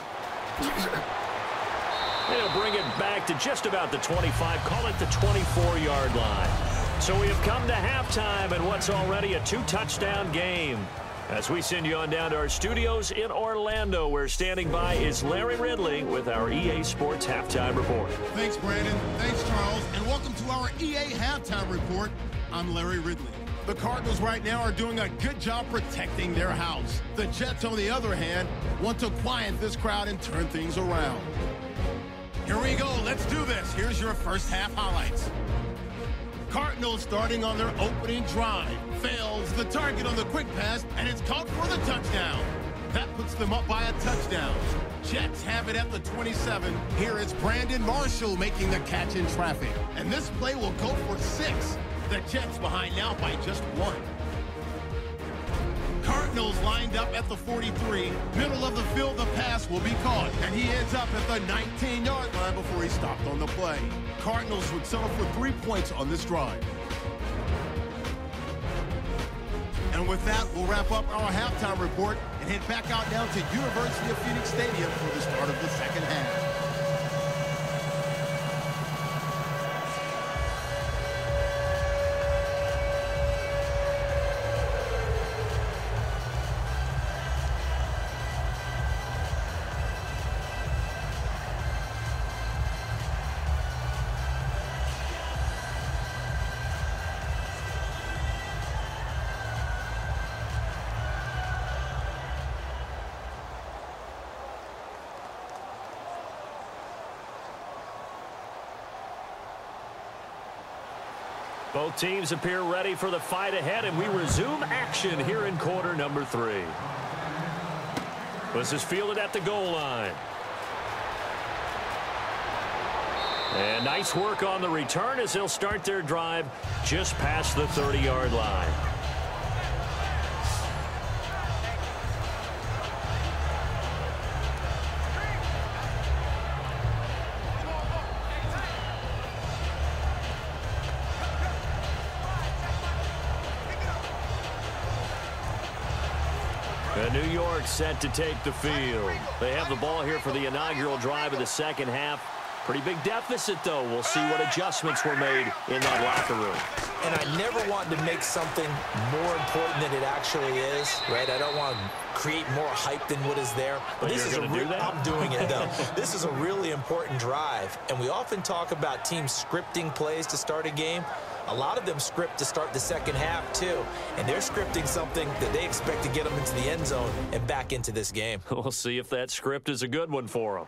They'll bring it back to just about the 25, call it the 24-yard line. So we have come to halftime in what's already a 2-touchdown game. As we send you on down to our studios in Orlando, where standing by is Larry Ridley with our EA Sports Halftime Report. Thanks, Brandon. Thanks, Charles. And welcome to our EA Halftime Report. I'm Larry Ridley. The Cardinals right now are doing a good job protecting their house. The Jets, on the other hand, want to quiet this crowd and turn things around. Here we go. Let's do this. Here's your first half highlights. Cardinals starting on their opening drive. Fails the target on the quick pass, and it's caught for the touchdown. That puts them up by a touchdown. Jets have it at the 27. Here is Brandon Marshall making the catch in traffic. And this play will go for 6. The Jets behind now by just 1. Cardinals lined up at the 43. Middle of the field, the pass will be caught, and he ends up at the 19-yard line before he stopped on the play. Cardinals would settle for 3 points on this drive. And with that, we'll wrap up our halftime report and head back out now to University of Phoenix Stadium for the start of the second half. Both teams appear ready for the fight ahead, and we resume action here in quarter number 3. This is fielded at the goal line. And nice work on the return as they'll start their drive just past the 30-yard line. New York set to take the field. They have the ball here for the inaugural drive of the second half. Pretty big deficit, though. We'll see what adjustments were made in that locker room. And I never want to make something more important than it actually is, right? I don't want to create more hype than what is there. But this is a real, I'm doing it, though. This is a really important drive. And we often talk about teams scripting plays to start a game. A lot of them script to start the second half, too. And they're scripting something that they expect to get them into the end zone and back into this game. We'll see if that script is a good one for them.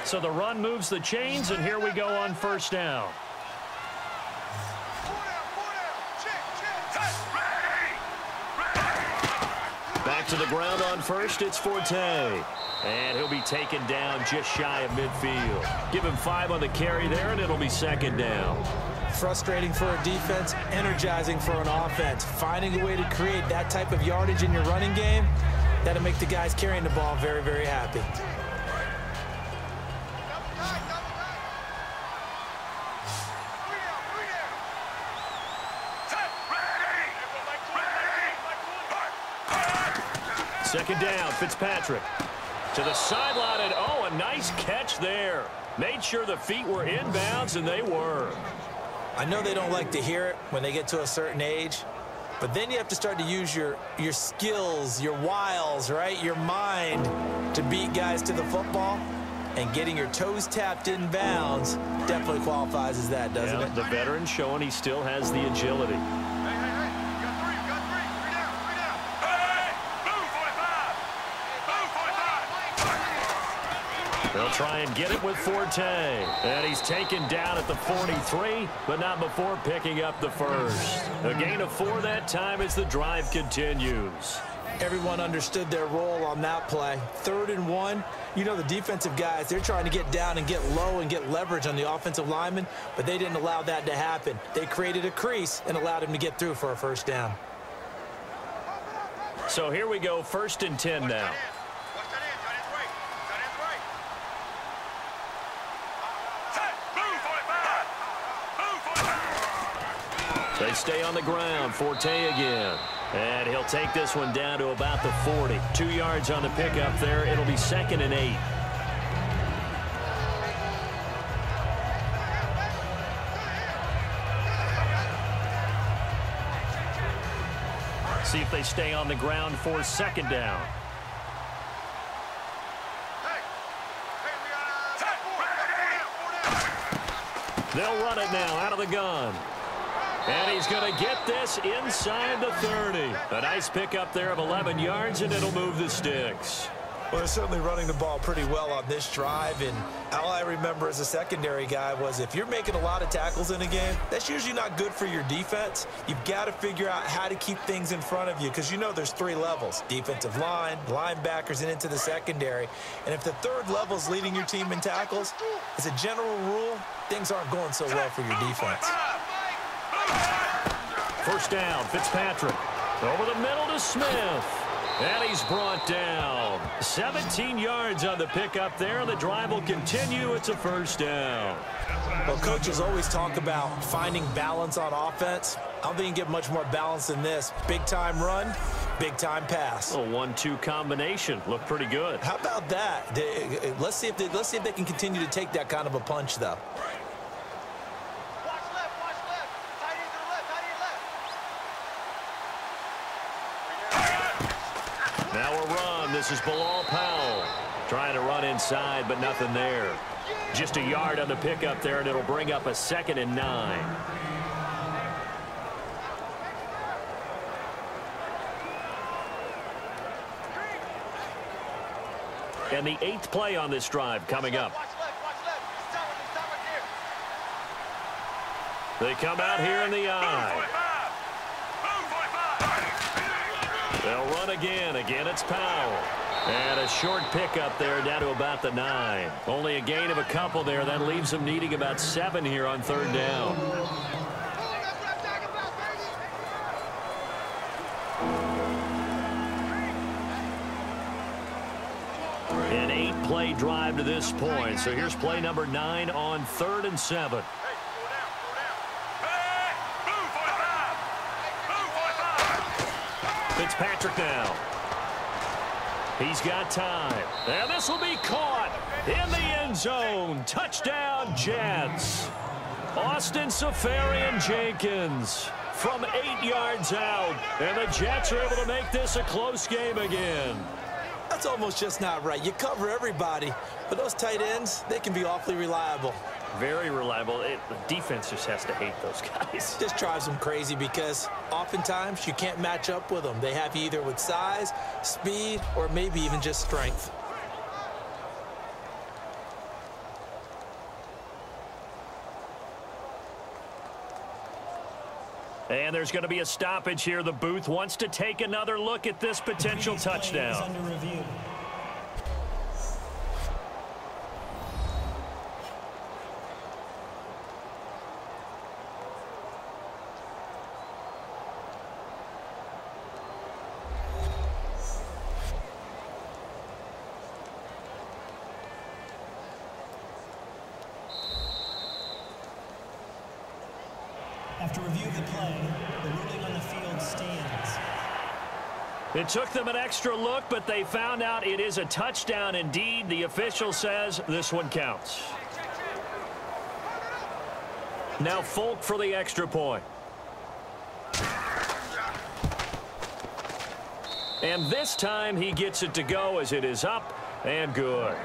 So the run moves the chains, and here we go on first down. Back to the ground on first, it's Forte. And he'll be taken down just shy of midfield. Give him 5 on the carry there, and it'll be second down. Frustrating for a defense, energizing for an offense. Finding a way to create that type of yardage in your running game, that'll make the guys carrying the ball very, very happy. Second down, Fitzpatrick. To the sideline, and oh, a nice catch there. Made sure the feet were inbounds, and they were. I know they don't like to hear it when they get to a certain age, but then you have to start to use your skills, your wiles, right? Your mind to beat guys to the football, and getting your toes tapped in bounds definitely qualifies as that, doesn't it? The veteran showing he still has the agility. They'll try and get it with Forte. And he's taken down at the 43, but not before picking up the first. A gain of 4 that time as the drive continues. Everyone understood their role on that play. 3rd and 1. You know, the defensive guys, they're trying to get down and get low and get leverage on the offensive lineman, but they didn't allow that to happen. They created a crease and allowed him to get through for a first down. So here we go, 1st and 10 now. They stay on the ground. Forte again. And he'll take this one down to about the 40. 2 yards on the pickup there. It'll be 2nd and 8. See if they stay on the ground for 2nd down. They'll run it now out of the gun. And he's going to get this inside the 30. A nice pickup there of 11 yards, and it'll move the sticks. Well, they're certainly running the ball pretty well on this drive, and all I remember as a secondary guy was if you're making a lot of tackles in a game, that's usually not good for your defense. You've got to figure out how to keep things in front of you because you know there's 3 levels, defensive line, linebackers, and into the secondary. And if the 3rd level is leading your team in tackles, as a general rule, things aren't going so well for your defense. First down, Fitzpatrick. Over the middle to Smith. And he's brought down. 17 yards on the pickup there. The drive will continue. It's a first down. Well, coaches always talk about finding balance on offense. I don't think you can get much more balance than this. Big-time run, big-time pass. A 1-2 combination. Looked pretty good. How about that? Let's see if they can continue to take that kind of a punch, though. Now a run. This is Bilal Powell. Trying to run inside, but nothing there. Just a yard on the pickup there, and it'll bring up a 2nd and 9. And the 8th play on this drive coming up. They come out here in the eye. They'll run again. Again, it's Powell. And a short pickup there down to about the 9. Only a gain of a couple there. That leaves them needing about 7 here on 3rd down. An 8-play drive to this point. So here's play number 9 on 3rd and 7. Fitzpatrick now. He's got time. And this will be caught in the end zone. Touchdown, Jets. Austin Safarian-Jenkins from 8 yards out. And the Jets are able to make this a close game again. That's almost just not right. You cover everybody, but those tight ends, they can be awfully reliable. Very reliable. The defense just has to hate those guys. This drives them crazy because oftentimes you can't match up with them. They have you either with size, speed, or maybe even just strength. And there's going to be a stoppage here. The booth wants to take another look at this potential touchdown. Under review. After review of the play, the ruling on the field stands. It took them an extra look, but they found out it is a touchdown indeed. The official says this one counts. Now Folk for the extra point. And this time he gets it to go as it is up and good.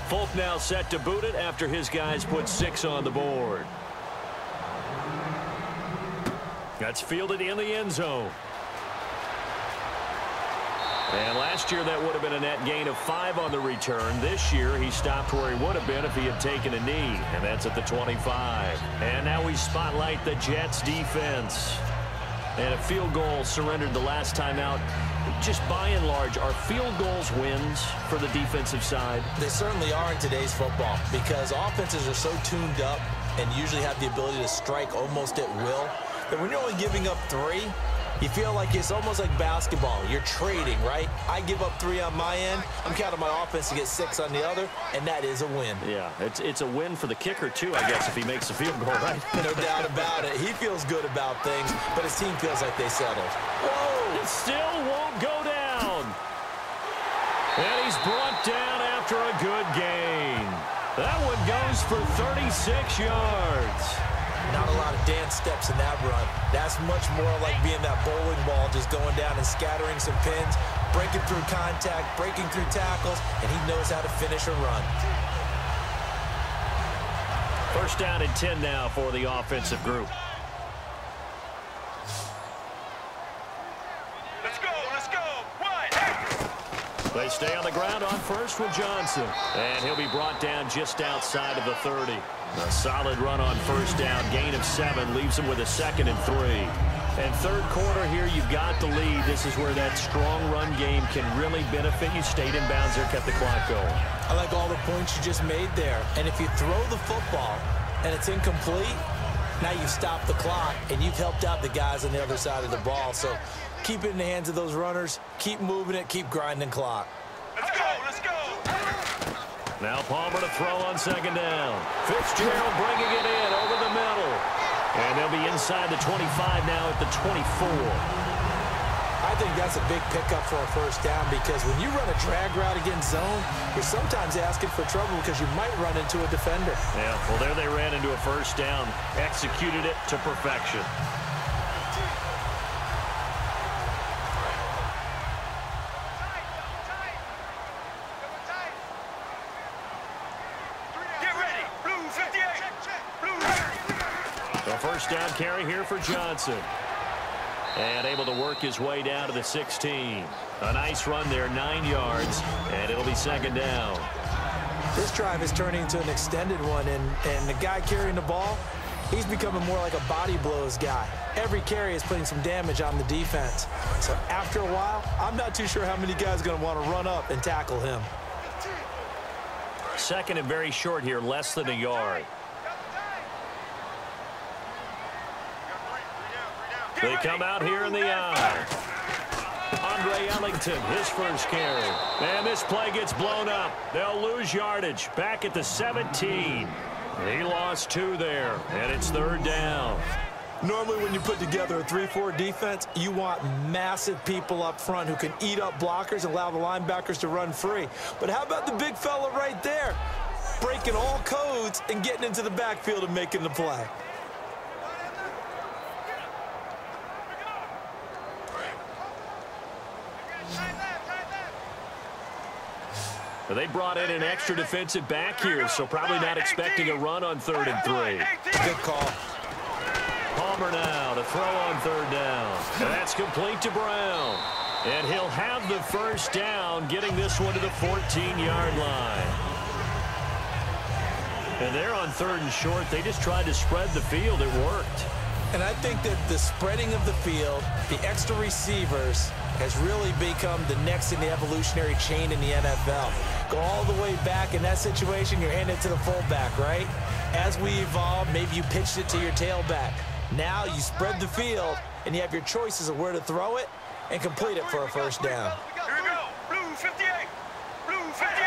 Folk now set to boot it after his guys put 6 on the board. That's fielded in the end zone. And last year that would have been a net gain of 5 on the return. This year he stopped where he would have been if he had taken a knee, and that's at the 25. And now we spotlight the Jets defense. And a field goal surrendered the last time out. Just by and large, are field goals wins for the defensive side? They certainly are in today's football because offenses are so tuned up and usually have the ability to strike almost at will that when you're only giving up 3, you feel like it's almost like basketball. You're trading, right? I give up 3 on my end. I'm counting my offense to get 6 on the other, and that is a win. Yeah, it's a win for the kicker, too, I guess, if he makes a field goal, right? No doubt about it. He feels good about things, but his team feels like they settled. Whoa! It still won't go down. And he's brought down after a good gain. That one goes for 36 yards. Not a lot of dance steps in that run. That's much more like being that bowling ball, just going down and scattering some pins, breaking through contact, breaking through tackles, and he knows how to finish a run. First down and 10 now for the offensive group. Let's go, let's go. One. They stay on the ground on first with Johnson. And he'll be brought down just outside of the 30. A solid run on first down. Gain of 7 leaves him with a 2nd and 3. And third quarter here, you've got the lead. This is where that strong run game can really benefit you. Stayed in bounds there, kept the clock going. I like all the points you just made there. And if you throw the football and it's incomplete, now you've stopped the clock and you've helped out the guys on the other side of the ball. So keep it in the hands of those runners. Keep moving it. Keep grinding clock. Let's go, let's go. Now Palmer to throw on second down. Fitzgerald bringing it in over the middle. And they'll be inside the 25 now at the 24. I think that's a big pickup for a first down because when you run a drag route against zone, you're sometimes asking for trouble because you might run into a defender. Yeah, well, there they ran into a first down. Executed it to perfection. First down carry here for Johnson. And able to work his way down to the 16. A nice run there, 9 yards, and it'll be second down. This drive is turning into an extended one, and the guy carrying the ball, he's becoming more like a body blows guy. Every carry is putting some damage on the defense. So after a while, I'm not too sure how many guys are going to want to run up and tackle him. Second and very short here, less than a yard. They come out here in the eye. Andre Ellington, his first carry. And this play gets blown up. They'll lose yardage. Back at the 17. He lost 2 there, and it's third down. Normally when you put together a 3-4 defense, you want massive people up front who can eat up blockers and allow the linebackers to run free. But how about the big fella right there? Breaking all codes and getting into the backfield and making the play. They brought in an extra defensive back here, so probably not expecting a run on 3rd and 3. Good call. Palmer now to throw on third down. That's complete to Brown. And he'll have the first down, getting this one to the 14-yard line. And they're on third and short. They just tried to spread the field. It worked. And I think that the spreading of the field, the extra receivers, has really become the next in the evolutionary chain in the NFL. Go all the way back in that situation, you're handing it to the fullback, right? As we evolve, maybe you pitched it to your tailback. Now you spread the field, and you have your choices of where to throw it and complete it for a first down. Here we go. Blue 58. Blue 58.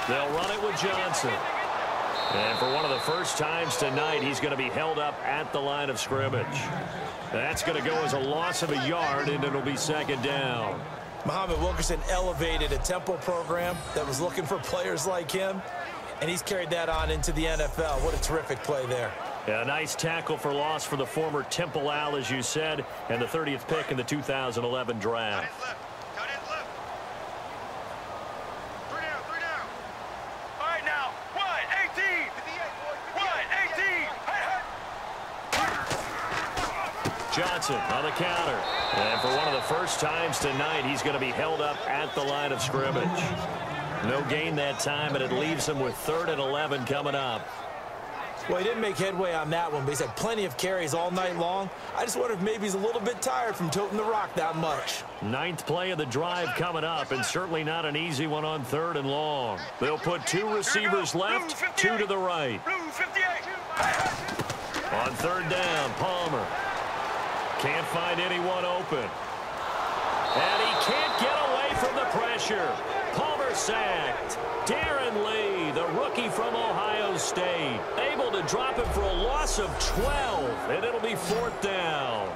They'll run it with Johnson. And for one of the first times tonight, he's going to be held up at the line of scrimmage. That's going to go as a loss of a yard, and it'll be second down. Muhammad Wilkerson elevated a tempo program that was looking for players like him, and he's carried that on into the NFL. What a terrific play there. Yeah, a nice tackle for loss for the former Temple Owl, as you said, and the 30th pick in the 2011 draft. Tight ends left. 3 down, 3 down. All right, now, wide 18. Wide 18. Johnson on the counter. And for one of the first times tonight, he's going to be held up at the line of scrimmage. No gain that time, and it leaves him with 3rd and 11 coming up. Well, he didn't make headway on that one, but he's had plenty of carries all night long. I just wonder if maybe he's a little bit tired from toting the rock that much. 9th play of the drive coming up, and certainly not an easy one on 3rd and long. They'll put 2 receivers left, 2 to the right. On 3rd down, Palmer. Can't find anyone open. And he can't get away from the pressure. Palmer sacked. Darren Lee, the rookie from Ohio State, able to drop him for a loss of 12, and it'll be 4th down.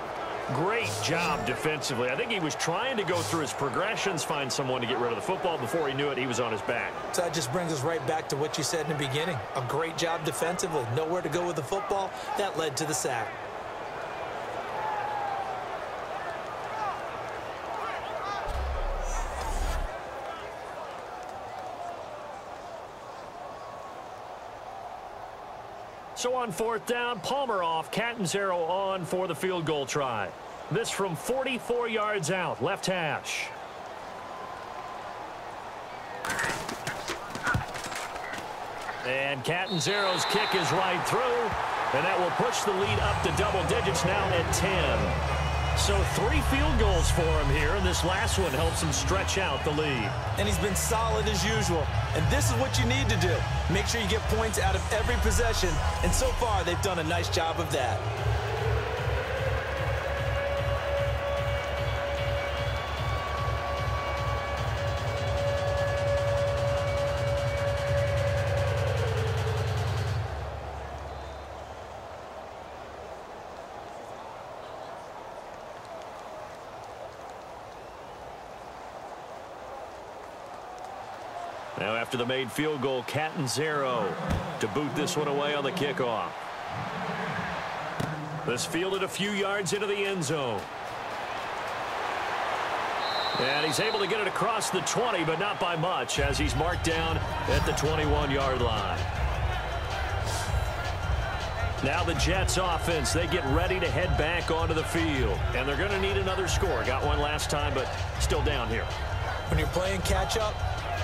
Great job defensively. I think he was trying to go through his progressions, find someone to get rid of the football. Before he knew it, he was on his back. So that just brings us right back to what you said in the beginning. A great job defensively. Nowhere to go with the football. That led to the sack. So on 4th down, Palmer off, Catanzaro on for the field goal try. This from 44 yards out, left hash. And Catanzaro's kick is right through, and that will push the lead up to double digits now at 10. So 3 field goals for him here, and this last one helps him stretch out the lead. And he's been solid as usual. And this is what you need to do. Make sure you get points out of every possession. And so far, they've done a nice job of that. Now after the made field goal, Catanzaro to boot this one away on the kickoff. This fielded a few yards into the end zone. And he's able to get it across the 20, but not by much, as he's marked down at the 21-yard line. Now the Jets offense, they get ready to head back onto the field. And they're going to need another score. Got one last time, but still down here. When you're playing catch-up,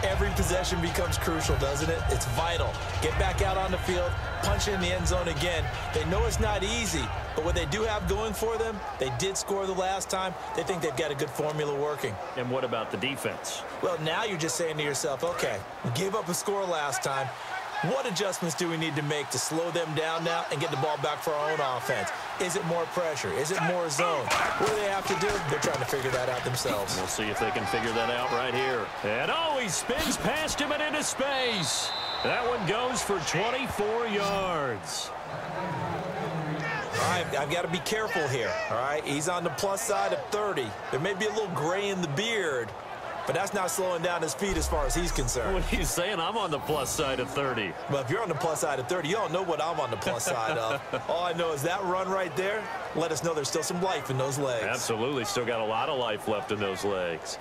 every possession becomes crucial, doesn't it? It's vital. Get back out on the field, punch it in the end zone again. They know it's not easy, but what they do have going for them, they did score the last time. They think they've got a good formula working. And what about the defense? Well, now you're just saying to yourself, okay, we gave up a score last time. What adjustments do we need to make to slow them down now and get the ball back for our own offense? Is it more pressure? Is it more zone? What do they have to do? They're trying to figure that out themselves. We'll see if they can figure that out right here. And oh, he spins past him and into space. That one goes for 24 yards. All right, I've got to be careful here, all right? He's on the plus side of 30. There may be a little gray in the beard, but that's not slowing down his speed as far as he's concerned. What are you saying? I'm on the plus side of 30. Well, if you're on the plus side of 30, you don't know what I'm on the plus side of. All I know is that run right there let us know there's still some life in those legs. Absolutely. Still got a lot of life left in those legs.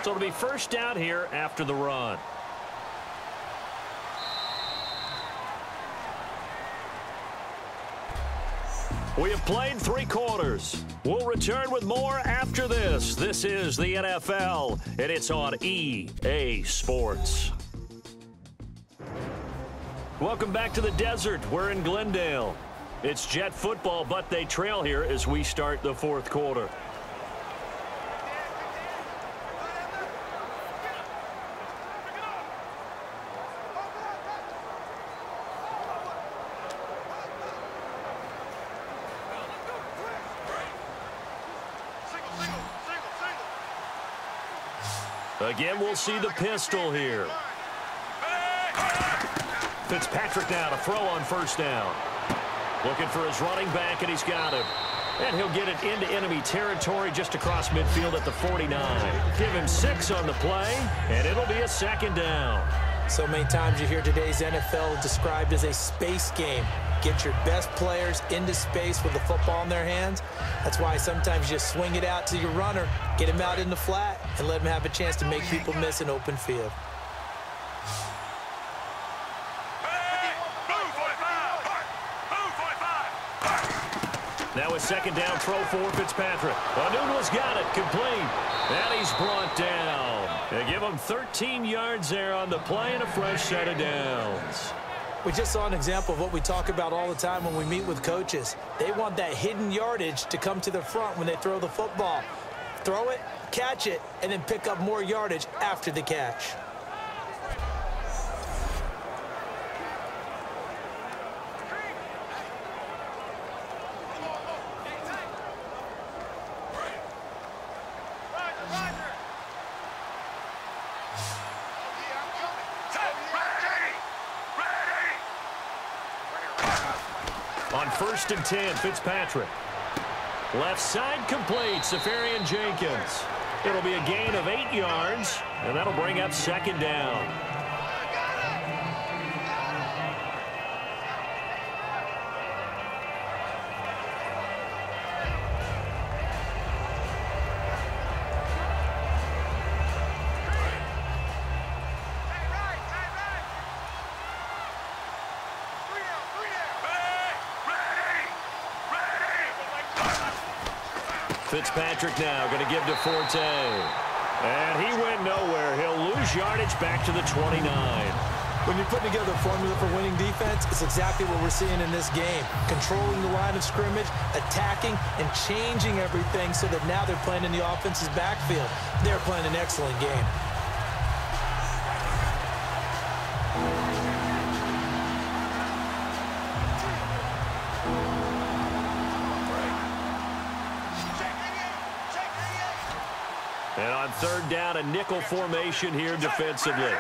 So it'll be first down here after the run. We have played 3 quarters. We'll return with more after this. This is the NFL, and it's on EA Sports. Welcome back to the desert. We're in Glendale. It's Jet football, but they trail here as we start the 4th quarter. Again, we'll see the pistol here. Fitzpatrick now to throw on first down. Looking for his running back, and he's got him. And he'll get it into enemy territory just across midfield at the 49. Give him 6 on the play, and it'll be a 2nd down. So many times you hear today's NFL described as a space game. Get your best players into space with the football in their hands. That's why sometimes you just swing it out to your runner, get him out in the flat, and let him have a chance to make people miss an open field. Now a 2nd down throw for Fitzpatrick. Anunua's got it, complete. And he's brought down. They give him 13 yards there on the play and a fresh set of downs. We just saw an example of what we talk about all the time when we meet with coaches. They want that hidden yardage to come to the front when they throw the football. Throw it, catch it, and then pick up more yardage after the catch. On 1st and 10, Fitzpatrick. Left side complete, Safarian Jenkins. It'll be a gain of 8 yards, and that'll bring up 2nd down. Fitzpatrick now going to give to Forte. And he went nowhere. He'll lose yardage back to the 29. When you're putting together a formula for winning defense, it's exactly what we're seeing in this game. Controlling the line of scrimmage, attacking, and changing everything so that now they're playing in the offense's backfield. They're playing an excellent game. And on 3rd down, a nickel formation here defensively.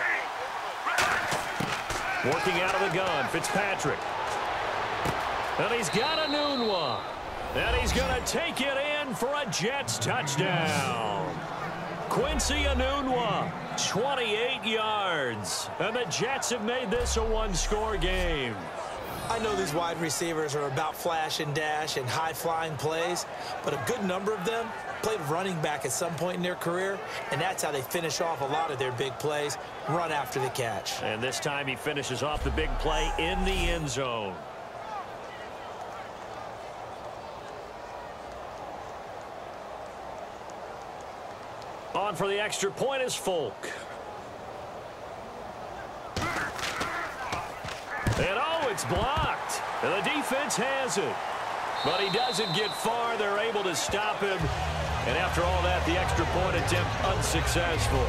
Working out of the gun, Fitzpatrick. And he's got Anunua. And he's going to take it in for a Jets touchdown. Quincy Anunua, 28 yards. And the Jets have made this a one-score game. I know these wide receivers are about flash and dash and high-flying plays, but a good number of them played running back at some point in their career, and that's how they finish off a lot of their big plays, run after the catch. And this time he finishes off the big play in the end zone. On for the extra point is Folk. And oh, it's blocked. And the defense has it. But he doesn't get far. They're able to stop him. And after all that, the extra point attempt unsuccessful.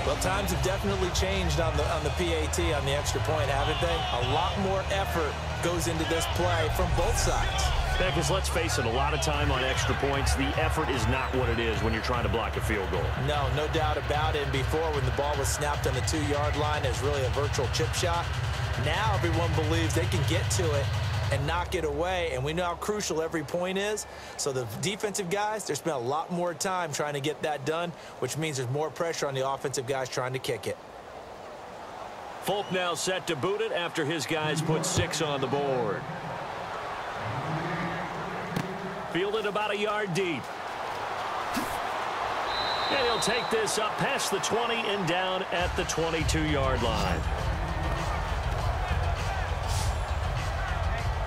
Well, times have definitely changed on the PAT, on the extra point, haven't they? A lot more effort goes into this play from both sides. Yeah, because let's face it, a lot of time on extra points, the effort is not what it is when you're trying to block a field goal. No doubt about it. And before, when the ball was snapped on the 2-yard line, it was really a virtual chip shot. Now everyone believes they can get to it and knock it away, and we know how crucial every point is. So the defensive guys, they spent a lot more time trying to get that done, which means there's more pressure on the offensive guys trying to kick it. Folk now set to boot it after his guys put 6 on the board. Fielded about a yard deep. And he'll take this up past the 20 and down at the 22-yard line.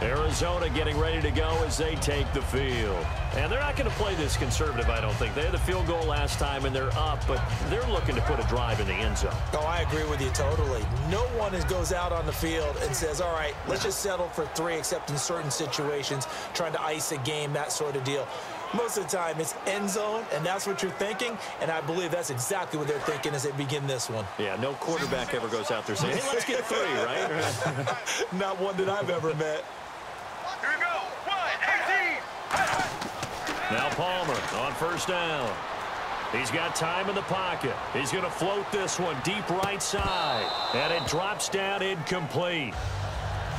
Arizona getting ready to go as they take the field. And they're not going to play this conservative, I don't think. They had the field goal last time, and they're up, but they're looking to put a drive in the end zone. Oh, I agree with you totally. No one goes out on the field and says, all right, let's just settle for 3, except in certain situations, trying to ice a game, that sort of deal. Most of the time, it's end zone, and that's what you're thinking, and I believe that's exactly what they're thinking as they begin this one. Yeah, no quarterback ever goes out there saying, hey, let's get 3, right? Not one that I've ever met. Here we go. 1, 18. Now Palmer on first down. He's got time in the pocket. He's going to float this one deep right side. And it drops down incomplete.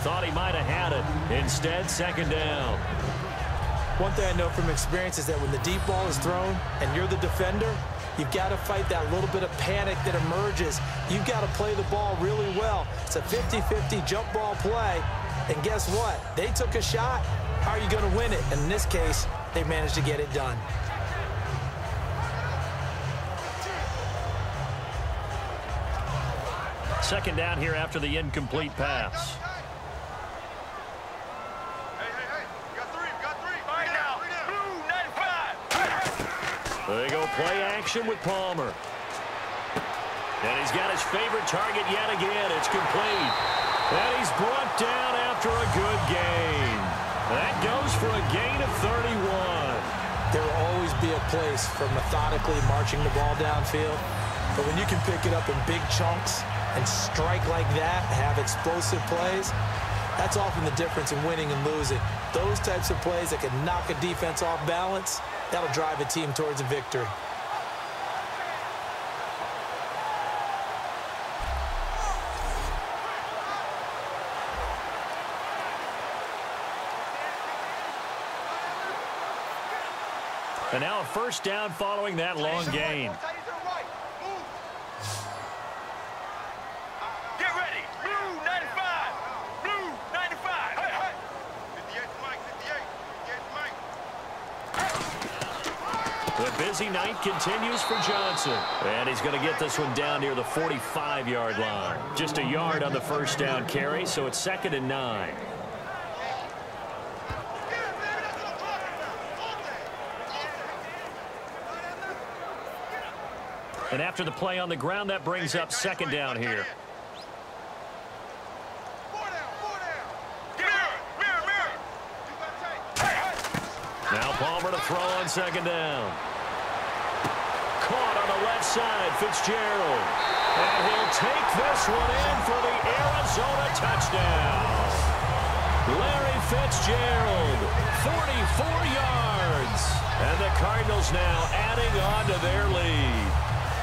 Thought he might have had it. Instead, second down. One thing I know from experience is that when the deep ball is thrown and you're the defender, you've got to fight that little bit of panic that emerges. You've got to play the ball really well. It's a 50-50 jump ball play. And guess what? They took a shot. How are you going to win it? And in this case, they managed to get it done. Second down here after the incomplete pass. Hey. Got 3. Right now. Blue 95. There they go, play action with Palmer. And he's got his favorite target yet again. It's complete. And he's brought down after a good gain. That goes for a gain of 31. There will always be a place for methodically marching the ball downfield. But when you can pick it up in big chunks and strike like that, have explosive plays, that's often the difference in winning and losing. Those types of plays that can knock a defense off balance, that'll drive a team towards a victory. And now a first down following that long gain. Get ready. Blue 95. Blue 95. Hey. 58's Mike. 58's Mike. The busy night continues for Johnson. And he's going to get this one down near the 45-yard line. Just a yard on the first down carry, so it's 2nd and 9. And after the play on the ground, that brings up second down here. Now Palmer to throw on second down. Caught on the left side, Fitzgerald. And he'll take this one in for the Arizona touchdown. Larry Fitzgerald, 44 yards. And the Cardinals now adding on to their lead.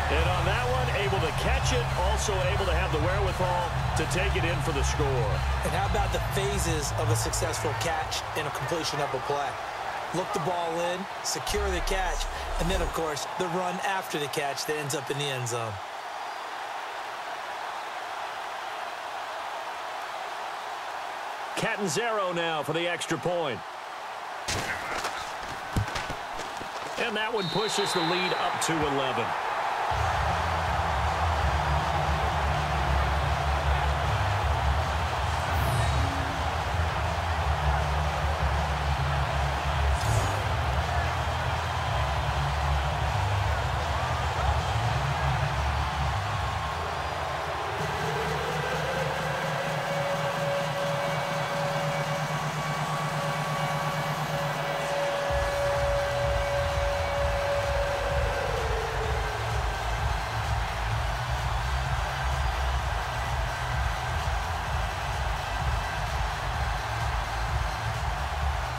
And on that one, able to catch it, also able to have the wherewithal to take it in for the score. And how about the phases of a successful catch and a completion of a play? Look the ball in, secure the catch, and then, of course, the run after the catch that ends up in the end zone. Catanzaro now for the extra point. And that one pushes the lead up to 11.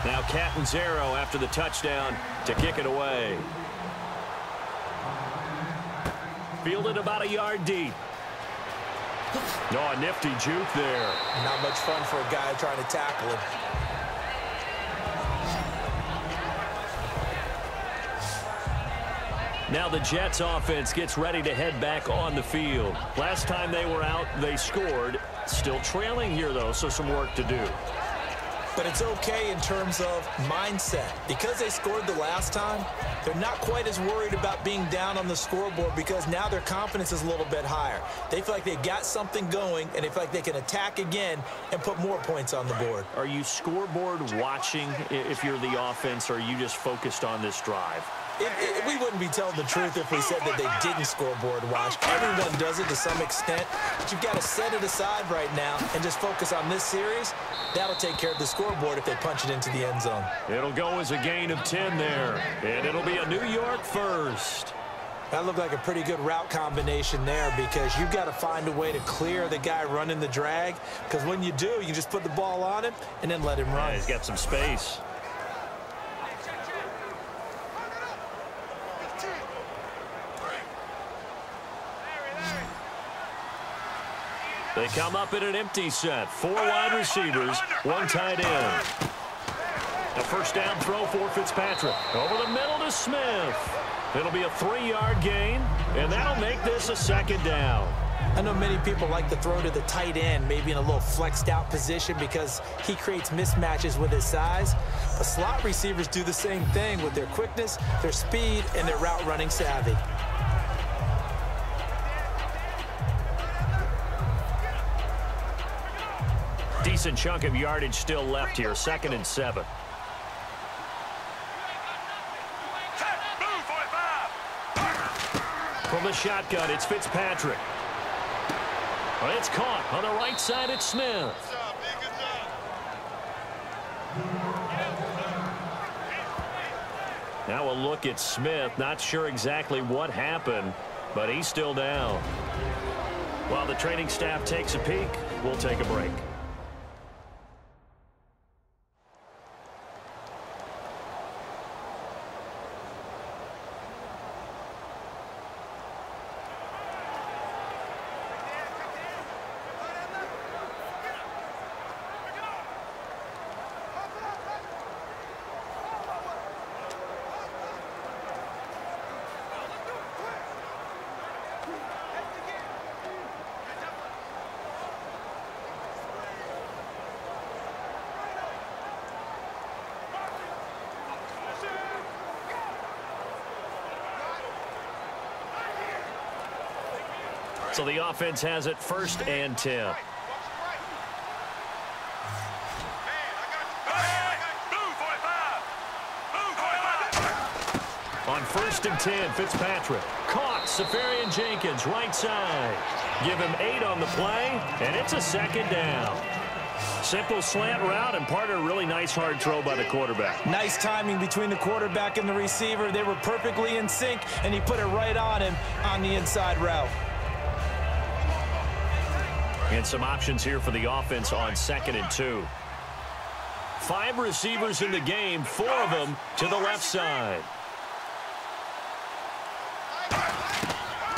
Now Catanzaro after the touchdown to kick it away. Fielded about a yard deep. Oh, a nifty juke there. Not much fun for a guy trying to tackle him. Now the Jets offense gets ready to head back on the field. Last time they were out, they scored. Still trailing here, though, so some work to do. But it's okay in terms of mindset. Because they scored the last time, they're not quite as worried about being down on the scoreboard because now their confidence is a little bit higher. They feel like they've got something going, and they feel like they can attack again and put more points on the board. Are you scoreboard watching if you're the offense, or are you just focused on this drive? We wouldn't be telling the truth if we said that they didn't scoreboard watch. Everyone does it to some extent, but you've got to set it aside right now and just focus on this series. That'll take care of the scoreboard if they punch it into the end zone. It'll go as a gain of 10 there, and it'll be a New York first. That looked like a pretty good route combination there because you've got to find a way to clear the guy running the drag, because when you do, you just put the ball on him and then let him run. Yeah, he's got some space. They come up in an empty set. 4 wide receivers, 1 tight end. A first down throw for Fitzpatrick. Over the middle to Smith. It'll be a 3-yard gain, and that'll make this a second down. I know many people like to throw to the tight end, maybe in a little flexed out position because he creates mismatches with his size. But slot receivers do the same thing with their quickness, their speed, and their route running savvy. Decent chunk of yardage still left here. 2nd and 7. From the shotgun, it's Fitzpatrick. Well, it's caught. On the right side, it's Smith. Now a look at Smith. Not sure exactly what happened, but he's still down. While the training staff takes a peek, we'll take a break. So the offense has it 1st and 10. On 1st and 10, Fitzpatrick. Caught. Safarian-Jenkins, right side. Give him 8 on the play, and it's a 2nd down. Simple slant route and part of a really nice hard throw by the quarterback. Nice timing between the quarterback and the receiver. They were perfectly in sync, and he put it right on him on the inside route. And some options here for the offense on 2nd and 2. 5 receivers in the game, 4 of them to the left side.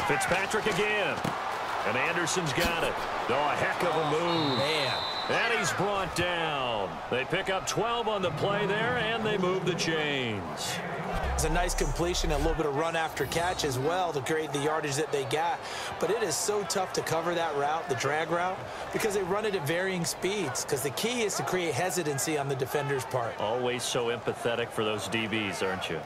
Fitzpatrick again. And Anderson's got it. Oh, a heck of a move. Man. And he's brought down. They pick up 12 on the play there, and they move the chains. It's a nice completion, a little bit of run after catch as well to create the yardage that they got. But it is so tough to cover that route, the drag route, because they run it at varying speeds. Because the key is to create hesitancy on the defender's part. Always so empathetic for those DBs, aren't you?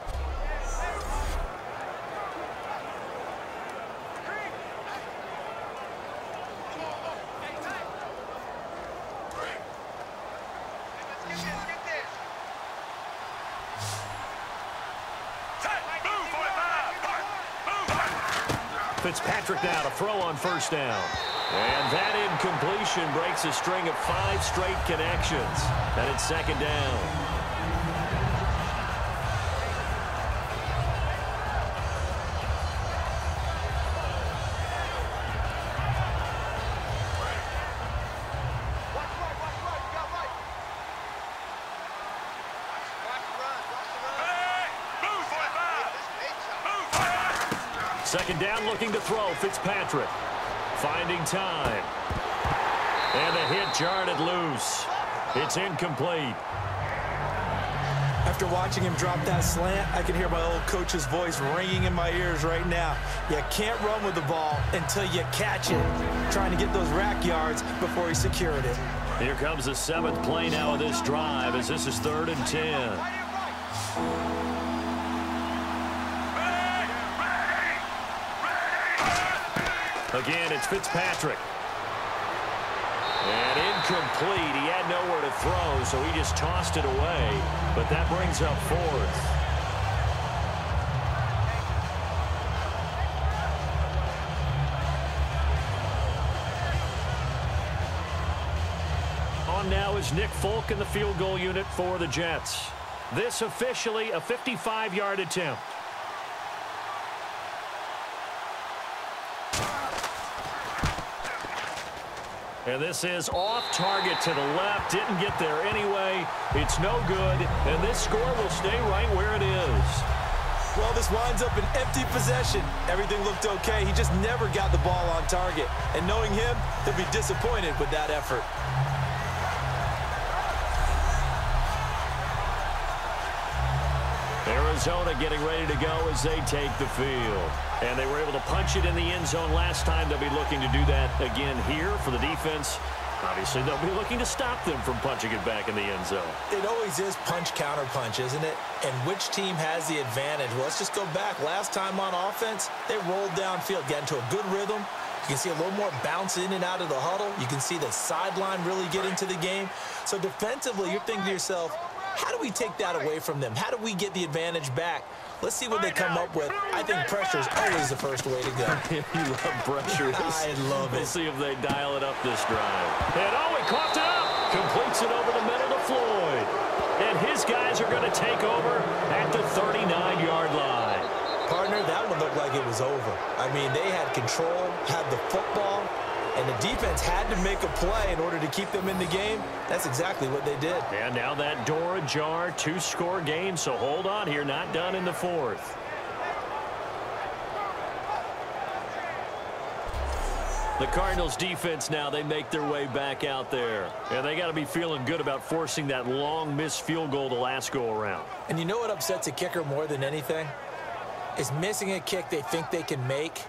Fitzpatrick now to throw on 1st down. And that incompletion breaks a string of 5 straight connections. And it's 2nd down. Second down, looking to throw. Fitzpatrick finding time. And the hit jarred it loose. It's incomplete. After watching him drop that slant, I can hear my old coach's voice ringing in my ears right now. You can't run with the ball until you catch it. Trying to get those rack yards before he secured it. Here comes the 7th play now of this drive as this is 3rd and 10. Again, it's Fitzpatrick. And incomplete. He had nowhere to throw, so he just tossed it away. But that brings up 4th. On now is Nick Folk in the field goal unit for the Jets. This officially a 55-yard attempt. And this is off target to the left. Didn't get there anyway. It's no good. And this score will stay right where it is. Well, this winds up an empty possession. Everything looked okay. He just never got the ball on target. And knowing him, he'll be disappointed with that effort. Arizona getting ready to go as they take the field. And they were able to punch it in the end zone last time. They'll be looking to do that again here for the defense. Obviously, they'll be looking to stop them from punching it back in the end zone. It always is punch-counter-punch, isn't it? And which team has the advantage? Well, let's just go back. Last time on offense, they rolled downfield, got into a good rhythm. You can see a little more bounce in and out of the huddle. You can see the sideline really get into the game. So defensively, you're thinking to yourself, how do we take that away from them? How do we get the advantage back? Let's see what they come up with. I think pressure is always the first way to go. You love pressure. I love it. We'll see if they dial it up this drive. And oh, he coughed it up. Completes it over the middle to Floyd. And his guys are going to take over at the 39-yard line. Partner, that one looked like it was over. I mean, they had control, had the football, and the defense had to make a play in order to keep them in the game. That's exactly what they did. And now that door ajar, 2-score game, so hold on here, not done in the 4th. The Cardinals defense now, they make their way back out there. And they got to be feeling good about forcing that long missed field goal the last go around. And you know what upsets a kicker more than anything? Is missing a kick they think they can make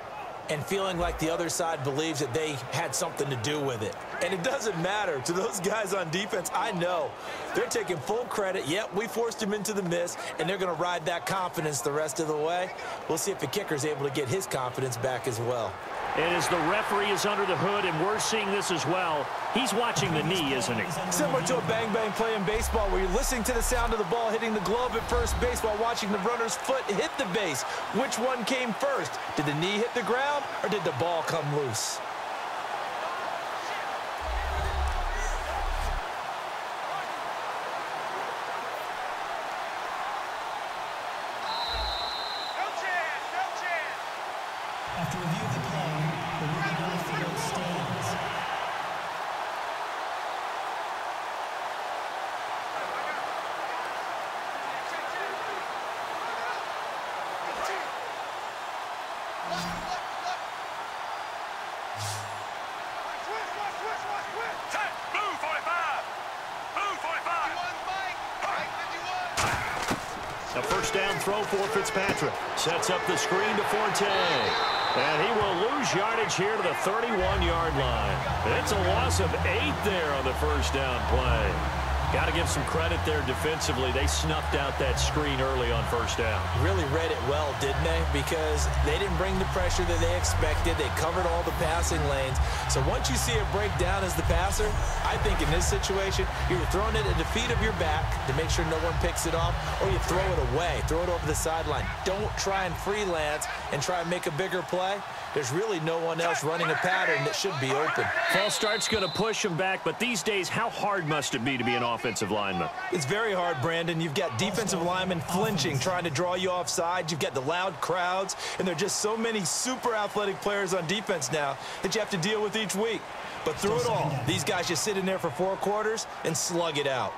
and feeling like the other side believes that they had something to do with it. And it doesn't matter. To those guys on defense, I know. They're taking full credit. Yep, we forced him into the miss, and they're going to ride that confidence the rest of the way. We'll see if the kicker's able to get his confidence back as well. And as the referee is under the hood, and we're seeing this as well, he's watching the knee, isn't he? Similar to a bang-bang play in baseball where you're listening to the sound of the ball hitting the glove at first base while watching the runner's foot hit the base. Which one came first? Did the knee hit the ground, or did the ball come loose? After review of the play, the ruling on the field stands. A first down throw for Fitzpatrick. Sets up the screen to Forte. And he will lose yardage here to the 31-yard line. It's a loss of 8 there on the first down play. Got to give some credit there defensively. They snuffed out that screen early on first down. Really read it well, didn't they? Because they didn't bring the pressure that they expected. They covered all the passing lanes. So once you see it break down as the passer, I think in this situation, you're throwing it at the feet of your back to make sure no one picks it off, or you throw it away, throw it over the sideline. Don't try and freelance and try and make a bigger play. There's really no one else running a pattern that should be open. False start's going to push him back, but these days, how hard must it be to be an offensive lineman? It's very hard, Brandon. You've got defensive linemen flinching, trying to draw you off sides. You've got the loud crowds, and there are just so many super athletic players on defense now that you have to deal with each week. But through it all, these guys just sit in there for 4 quarters and slug it out.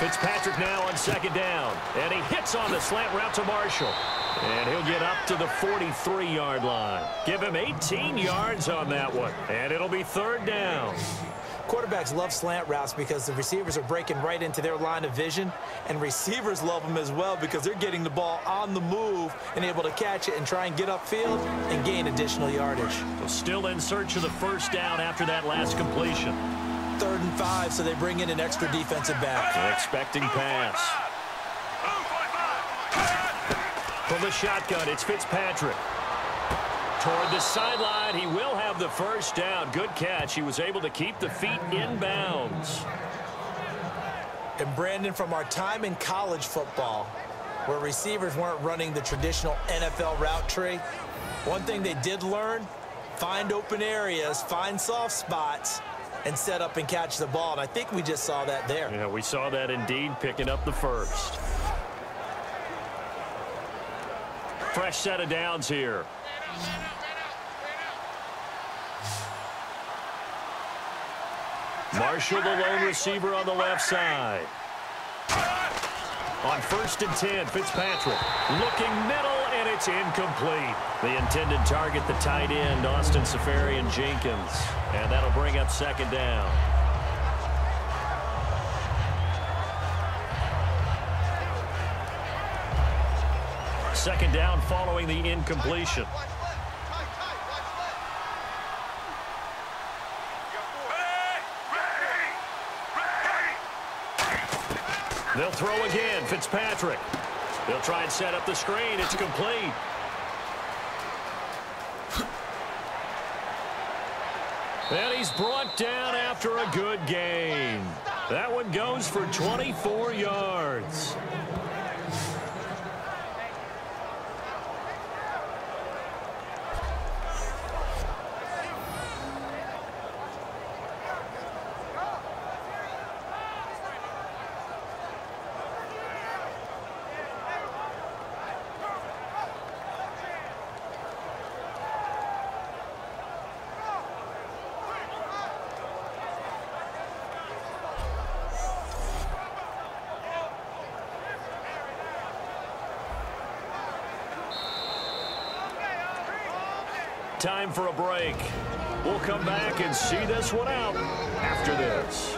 Fitzpatrick now on second down. And he hits on the slant route to Marshall. And he'll get up to the 43-yard line. Give him 18 yards on that one. And it'll be third down. Quarterbacks love slant routes because the receivers are breaking right into their line of vision, and receivers love them as well because they're getting the ball on the move and able to catch it and try and get upfield and gain additional yardage. So still in search of the first down after that last completion. 3rd and 5, so they bring in an extra defensive back. They're expecting pass. From the shotgun, it's Fitzpatrick. Toward the sideline, he will have the first down. Good catch. He was able to keep the feet in bounds. And Brandon, from our time in college football, where receivers weren't running the traditional NFL route tree, one thing they did learn, find open areas, find soft spots, and set up and catch the ball. And I think we just saw that there. Yeah, we saw that indeed, picking up the first. Fresh set of downs here. Marshall, the lone receiver on the left side. On 1st and 10, Fitzpatrick looking middle, and it's incomplete. The intended target, the tight end, Austin Safarian-Jenkins. And that'll bring up second down. Second down following the incompletion. They'll throw again, Fitzpatrick. They'll try and set up the screen. It's complete. And he's brought down after a good gain. That one goes for 24 yards. Time for a break. We'll come back and see this one out after this.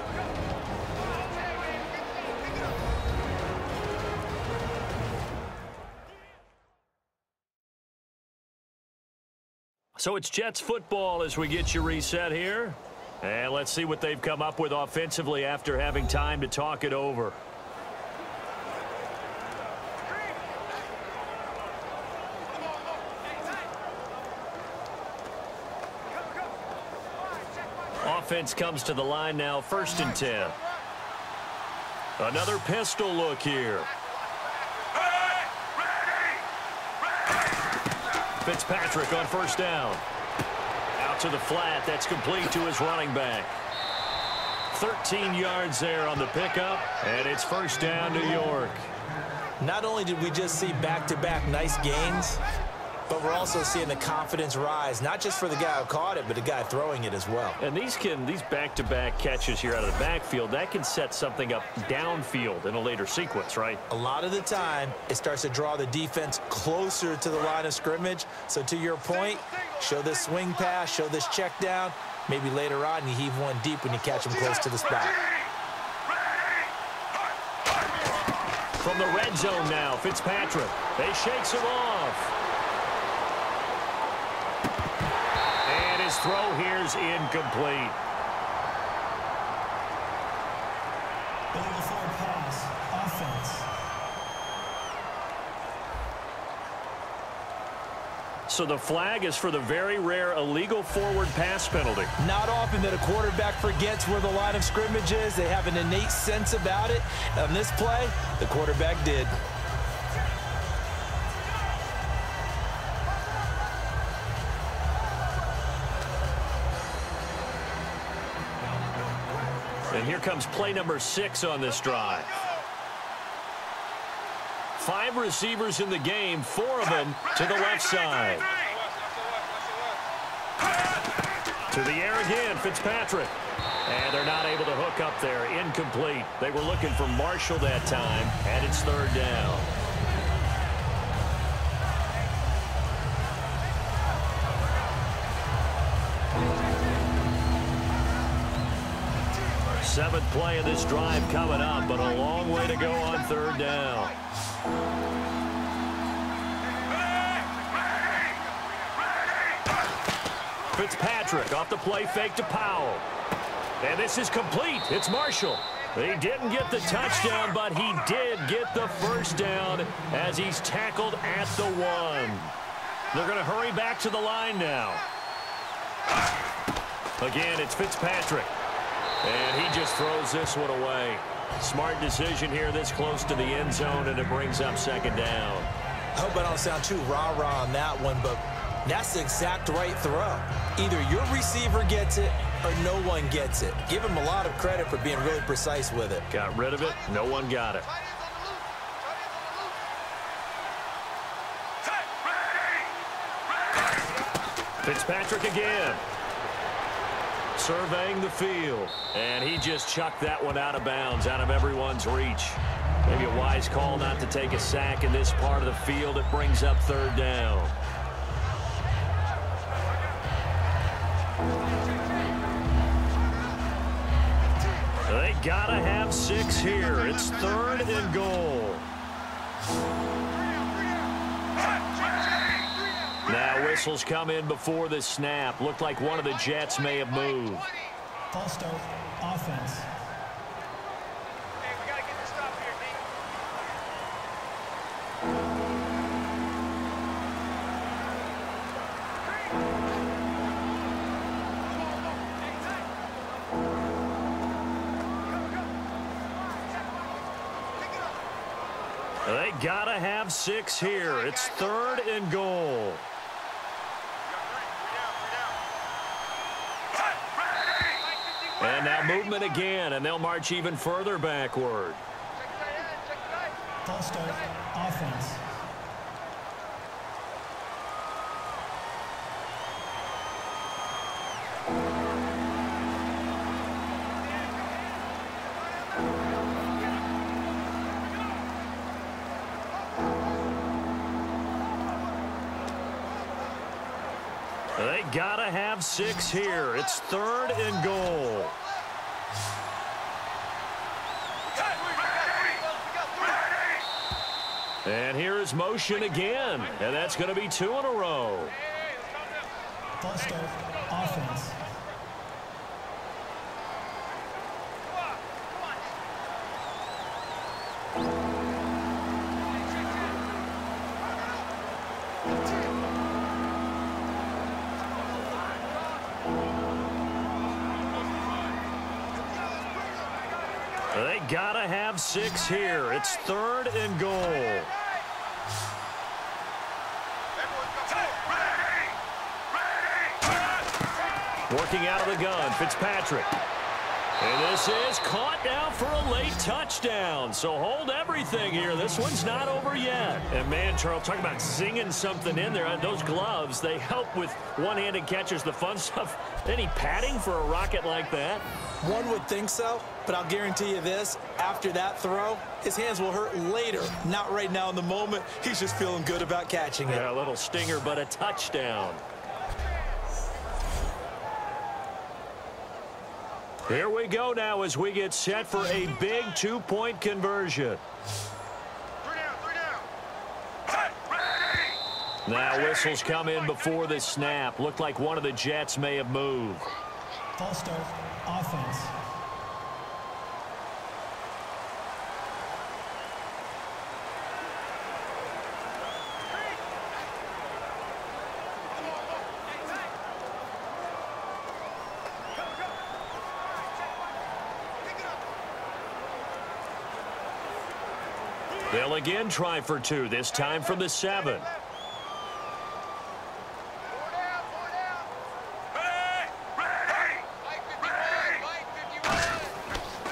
So it's Jets football as we get you reset here. And let's see what they've come up with offensively after having time to talk it over. Offense comes to the line now, 1st and 10. Another pistol look here. Fitzpatrick on 1st down. Out to the flat. That's complete to his running back. 13 yards there on the pickup, and it's 1st down, New York. Not only did we just see back-to-back nice gains, but we're also seeing the confidence rise, not just for the guy who caught it, but the guy throwing it as well. And these back-to-back catches here out of the backfield, that can set something up downfield in a later sequence, right? A lot of the time, it starts to draw the defense closer to the line of scrimmage. So to your point, show this swing pass, show this check down. Maybe later on, you heave one deep when you catch them close to the spot. From the red zone now, Fitzpatrick. They shakes him off. His throw here's incomplete. Illegal forward pass, offense. So the flag is for the very rare illegal forward pass penalty. Not often that a quarterback forgets where the line of scrimmage is. They have an innate sense about it. On this play, the quarterback did. And here comes play number 6 on this drive. 5 receivers in the game, 4 of them to the left side. To the air again, Fitzpatrick. And they're not able to hook up there. Incomplete. They were looking for Marshall that time, and it's third down. Seventh play of this drive coming up, but a long way to go on third down. Fitzpatrick off the play fake to Powell. And this is complete. It's Marshall. He didn't get the touchdown, but he did get the first down as he's tackled at the 1. They're going to hurry back to the line now. Again, it's Fitzpatrick. And he just throws this one away. Smart decision here this close to the end zone, and it brings up second down. I hope I don't sound too rah-rah on that one, but that's the exact right throw. Either your receiver gets it or no one gets it. Give him a lot of credit for being really precise with it. Got rid of it. No one got it. Fitzpatrick again. Surveying the field. And he just chucked that one out of bounds, out of everyone's reach. Maybe a wise call not to take a sack in this part of the field. It brings up third down. They gotta have 6 here. It's third and goal. Now whistles come in before the snap. Looked like one of the Jets may have moved. False start, offense. Hey, we got to get this stop here, D. They gotta have 6 here. It's third and goal. And now movement again, and they'll march even further backward. False start, offense. They gotta have 6 here. It's third and goal. And here is motion again, and that's going to be 2 in a row. False start, offense. They gotta have 6 here. It's third and goal. Working out of the gun, Fitzpatrick. And this is caught now for a late touchdown. So hold everything here. This one's not over yet. And man, Charles, talk about zinging something in there. Those gloves, they help with one-handed catches, the fun stuff. Any padding for a rocket like that? One would think so, but I'll guarantee you this. After that throw, his hands will hurt later. Not right now in the moment. He's just feeling good about catching it. Yeah, a little stinger, but a touchdown. Here we go now as we get set for a big 2-point conversion. 3 down. Now whistles come in before the snap. Looked like one of the Jets may have moved. False start, offense. They'll again try for 2, this time from the 7.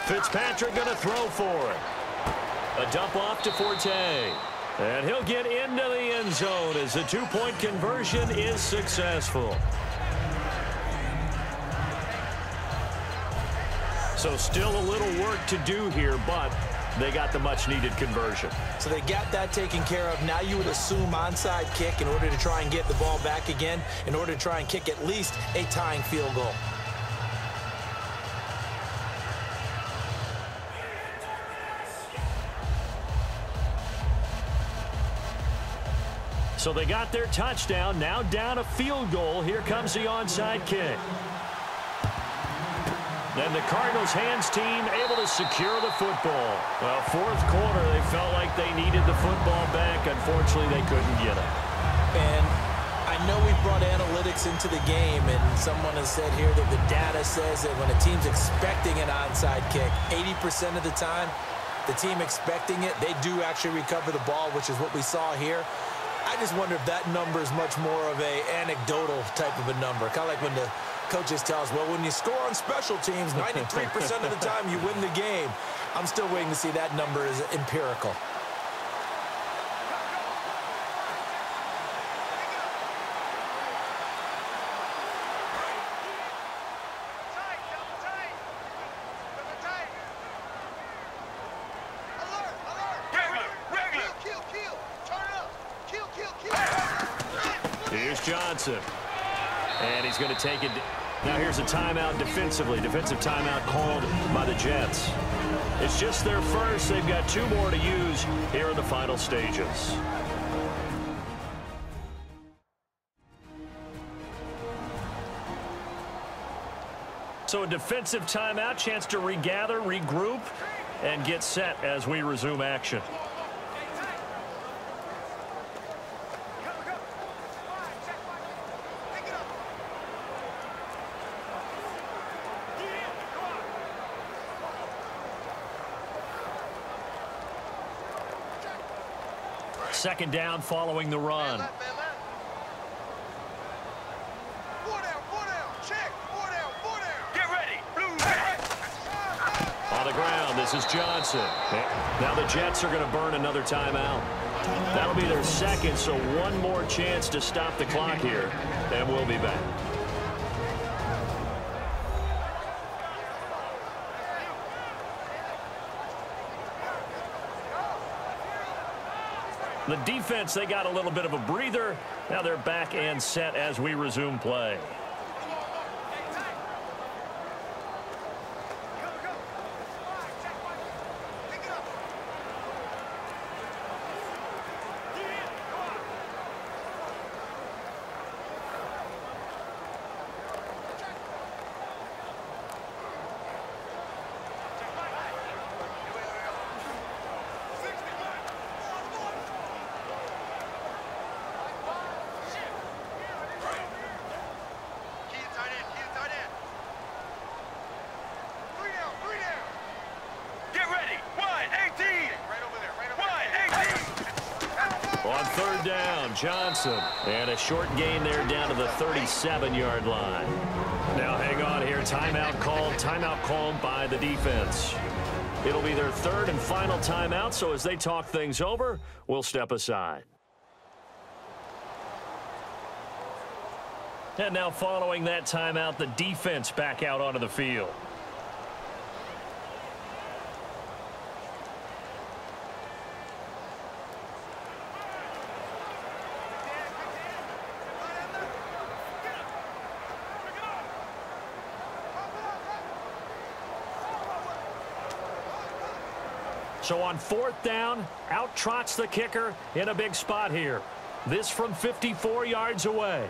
Fitzpatrick going to throw for it. A dump off to Forte. And he'll get into the end zone as the 2-point conversion is successful. So still a little work to do here, but they got the much-needed conversion. So they got that taken care of. Now you would assume onside kick in order to try and get the ball back again, in order to try and kick at least a tying field goal. So they got their touchdown, now down a field goal. Here comes the onside kick. Then the Cardinals hands team able to secure the football. Well, fourth quarter, they felt like they needed the football back. Unfortunately, they couldn't get it. And I know we brought analytics into the game, and someone has said here that the data says that when a team's expecting an onside kick, 80% of the time, the team expecting it, they do actually recover the ball, which is what we saw here. I just wonder if that number is much more of a anecdotal type of a number. Kind of like when the coaches tell us, well, when you score on special teams, 93% of the time you win the game. I'm still waiting to see that number is empirical. Here's Johnson. And he's going to take it. Now here's a timeout defensively. Defensive timeout called by the Jets. It's just their first. They've got 2 more to use here in the final stages. So a defensive timeout, chance to regather, regroup, and get set as we resume action. Second down following the run. Get ready. On the ground, this is Johnson. Now the Jets are going to burn another timeout. That'll be their second, so one more chance to stop the clock here, and we'll be back. The defense, they got a little bit of a breather. Now they're back and set as we resume play. On third down, Johnson. And a short gain there down to the 37-yard line. Now hang on here. Timeout called by the defense. It'll be their third and final timeout, so as they talk things over, we'll step aside. And now following that timeout, the defense back out onto the field. So on fourth down, out trots the kicker in a big spot here. This from 54 yards away.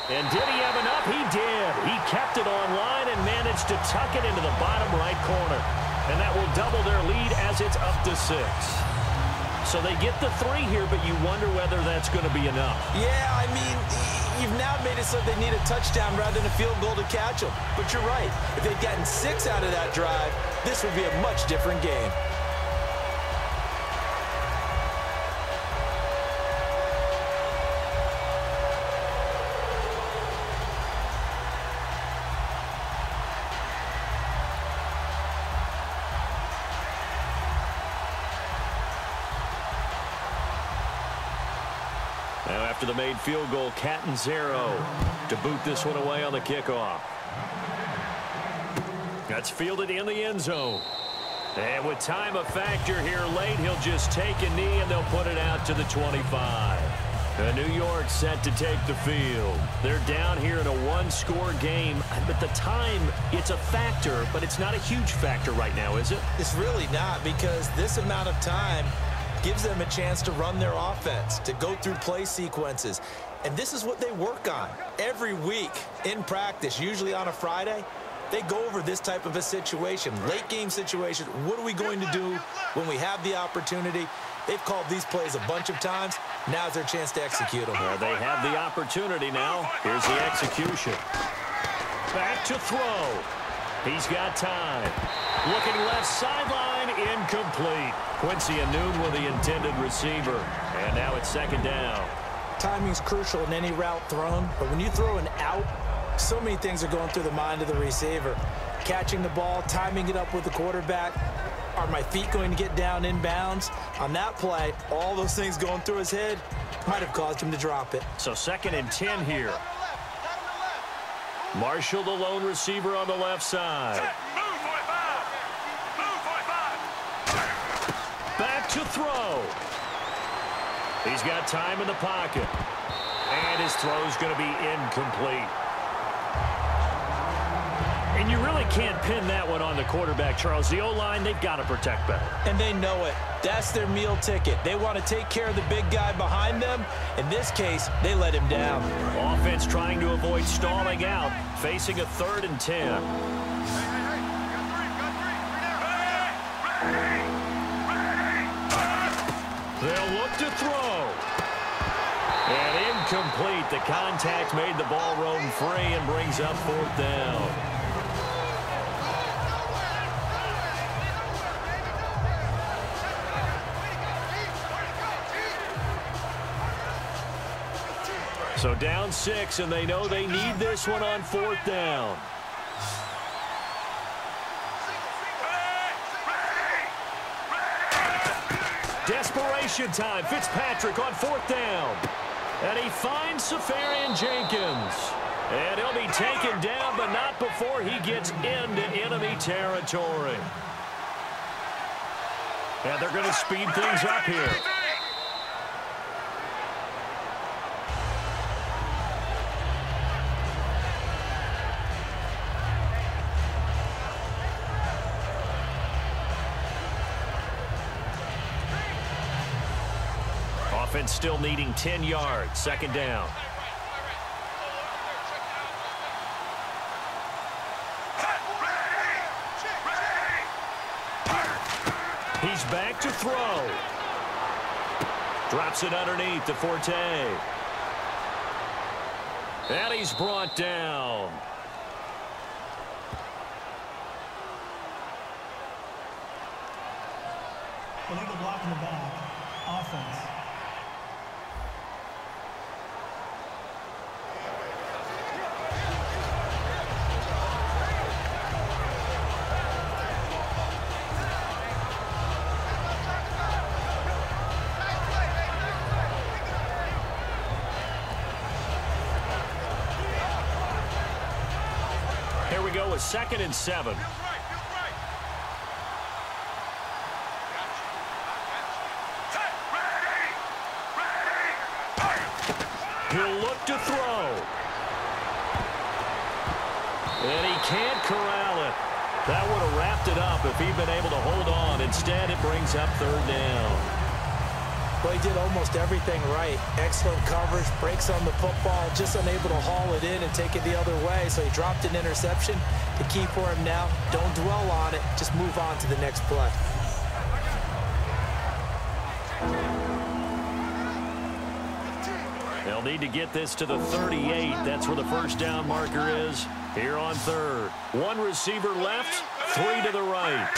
And did he have enough? He did. He kept it on line and managed to tuck it into the bottom right corner. And that will double their lead as it's up to 6. So they get the 3 here, but you wonder whether that's going to be enough. Yeah, I mean, you've now made it so they need a touchdown rather than a field goal to catch them. But you're right. If they'd gotten 6 out of that drive, this would be a much different game. after the made field goal, Catanzaro to boot this one away on the kickoff. That's fielded in the end zone. And with time a factor here late, he'll just take a knee and they'll put it out to the 25. New York set to take the field. They're down here in a one-score game, but the time, it's a factor, but it's not a huge factor right now, is it? It's really not, because this amount of time gives them a chance to run their offense, to go through play sequences. And this is what they work on every week in practice, usually on a Friday. They go over this type of a situation, late game situation. What are we going to do when we have the opportunity? They've called these plays a bunch of times. Now's their chance to execute them. Well, they have the opportunity now. Here's the execution. Back to throw. He's got time. Looking left sideline, incomplete. Quincy Anoon with the intended receiver. And now it's second down. Timing's crucial in any route thrown, but when you throw an out, so many things are going through the mind of the receiver. Catching the ball, timing it up with the quarterback. Are my feet going to get down inbounds? On that play, all those things going through his head might have caused him to drop it. So 2nd and 10 here. Marshall, the lone receiver on the left side. Back to throw. He's got time in the pocket. And his throw's going to be incomplete. And you really can't pin that one on the quarterback, Charles. The O-line, they've got to protect better. And they know it. That's their meal ticket. They want to take care of the big guy behind them. In this case, they let him down. Offense trying to avoid stalling out, facing a 3rd and 10. They'll look to throw. And incomplete. The contact made the ball roam free and brings up 4th down. So down 6, and they know they need this one on 4th down. Desperation time. Fitzpatrick on 4th down. And he finds Safarian Jenkins. And he'll be taken down, but not before he gets into enemy territory. And they're going to speed things up here. Offense still needing 10 yards. 2nd down. He's back to throw. Drops it underneath to Forte. And he's brought down. Illegal block in the back. Offense. Here we go with 2nd and 7. He'll look to throw. And he can't corral it. That would have wrapped it up if he'd been able to hold on. Instead, it brings up 3rd down. Well, he did almost everything right. Excellent coverage, breaks on the football, just unable to haul it in and take it the other way. So he dropped an interception. The key for him now, don't dwell on it. Just move on to the next play. They'll need to get this to the 38. That's where the 1st down marker is. Here on 3rd. 1 receiver left, 3 to the right.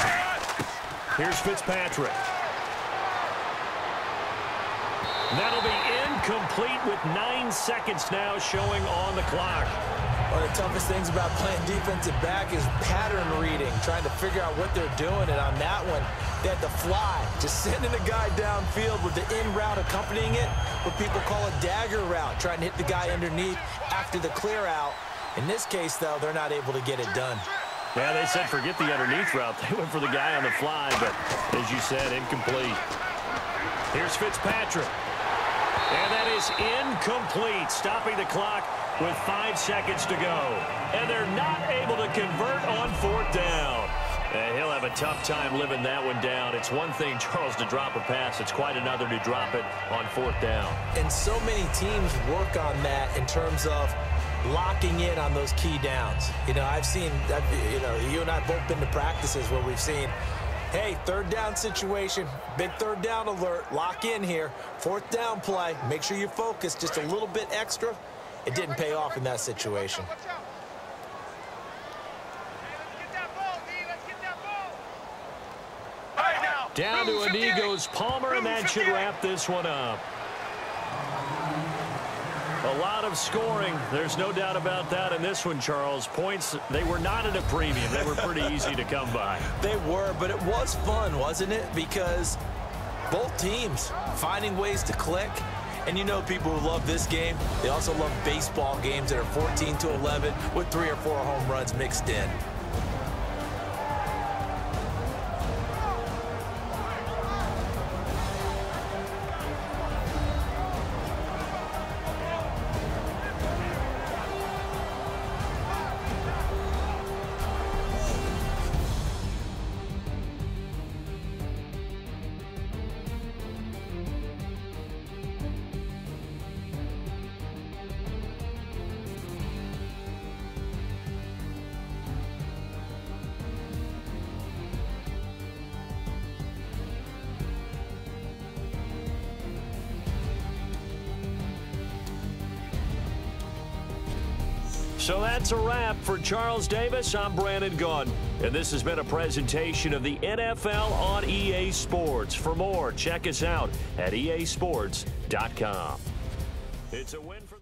Here's Fitzpatrick. That'll be incomplete with 9 seconds now showing on the clock. One of the toughest things about playing defensive back is pattern reading, trying to figure out what they're doing. And on that one, They had the fly, just sending a guy downfield with the in route accompanying it, what people call a dagger route, trying to hit the guy underneath after the clear out. In this case, though, they're not able to get it done. Yeah, they said forget the underneath route. They went for the guy on the fly, but as you said, incomplete. Here's Fitzpatrick. And that is incomplete, stopping the clock with 5 seconds to go. And they're not able to convert on 4th down. And he'll have a tough time living that one down. It's one thing, Charles, to drop a pass. It's quite another to drop it on 4th down. And so many teams work on that in terms of locking in on those key downs. You know, I've seen, you and I have both been to practices where we've seen, hey, 3rd down situation, big 3rd down alert, lock in here, 4th down play, make sure you focus just a little bit extra. It didn't pay off in that situation. Down to a knee goes Palmer, and that should wrap this one up. A lot of scoring. There's no doubt about that in this one, Charles. Points, they were not at a premium. They were pretty easy to come by. They were, but it was fun, wasn't it? Because both teams finding ways to click. And you know people who love this game, they also love baseball games that are 14-11 with 3 or 4 home runs mixed in. So that's a wrap for Charles Davis. I'm Brandon Gunn, and this has been a presentation of the NFL on EA Sports. For more, check us out at easports.com. It's a win for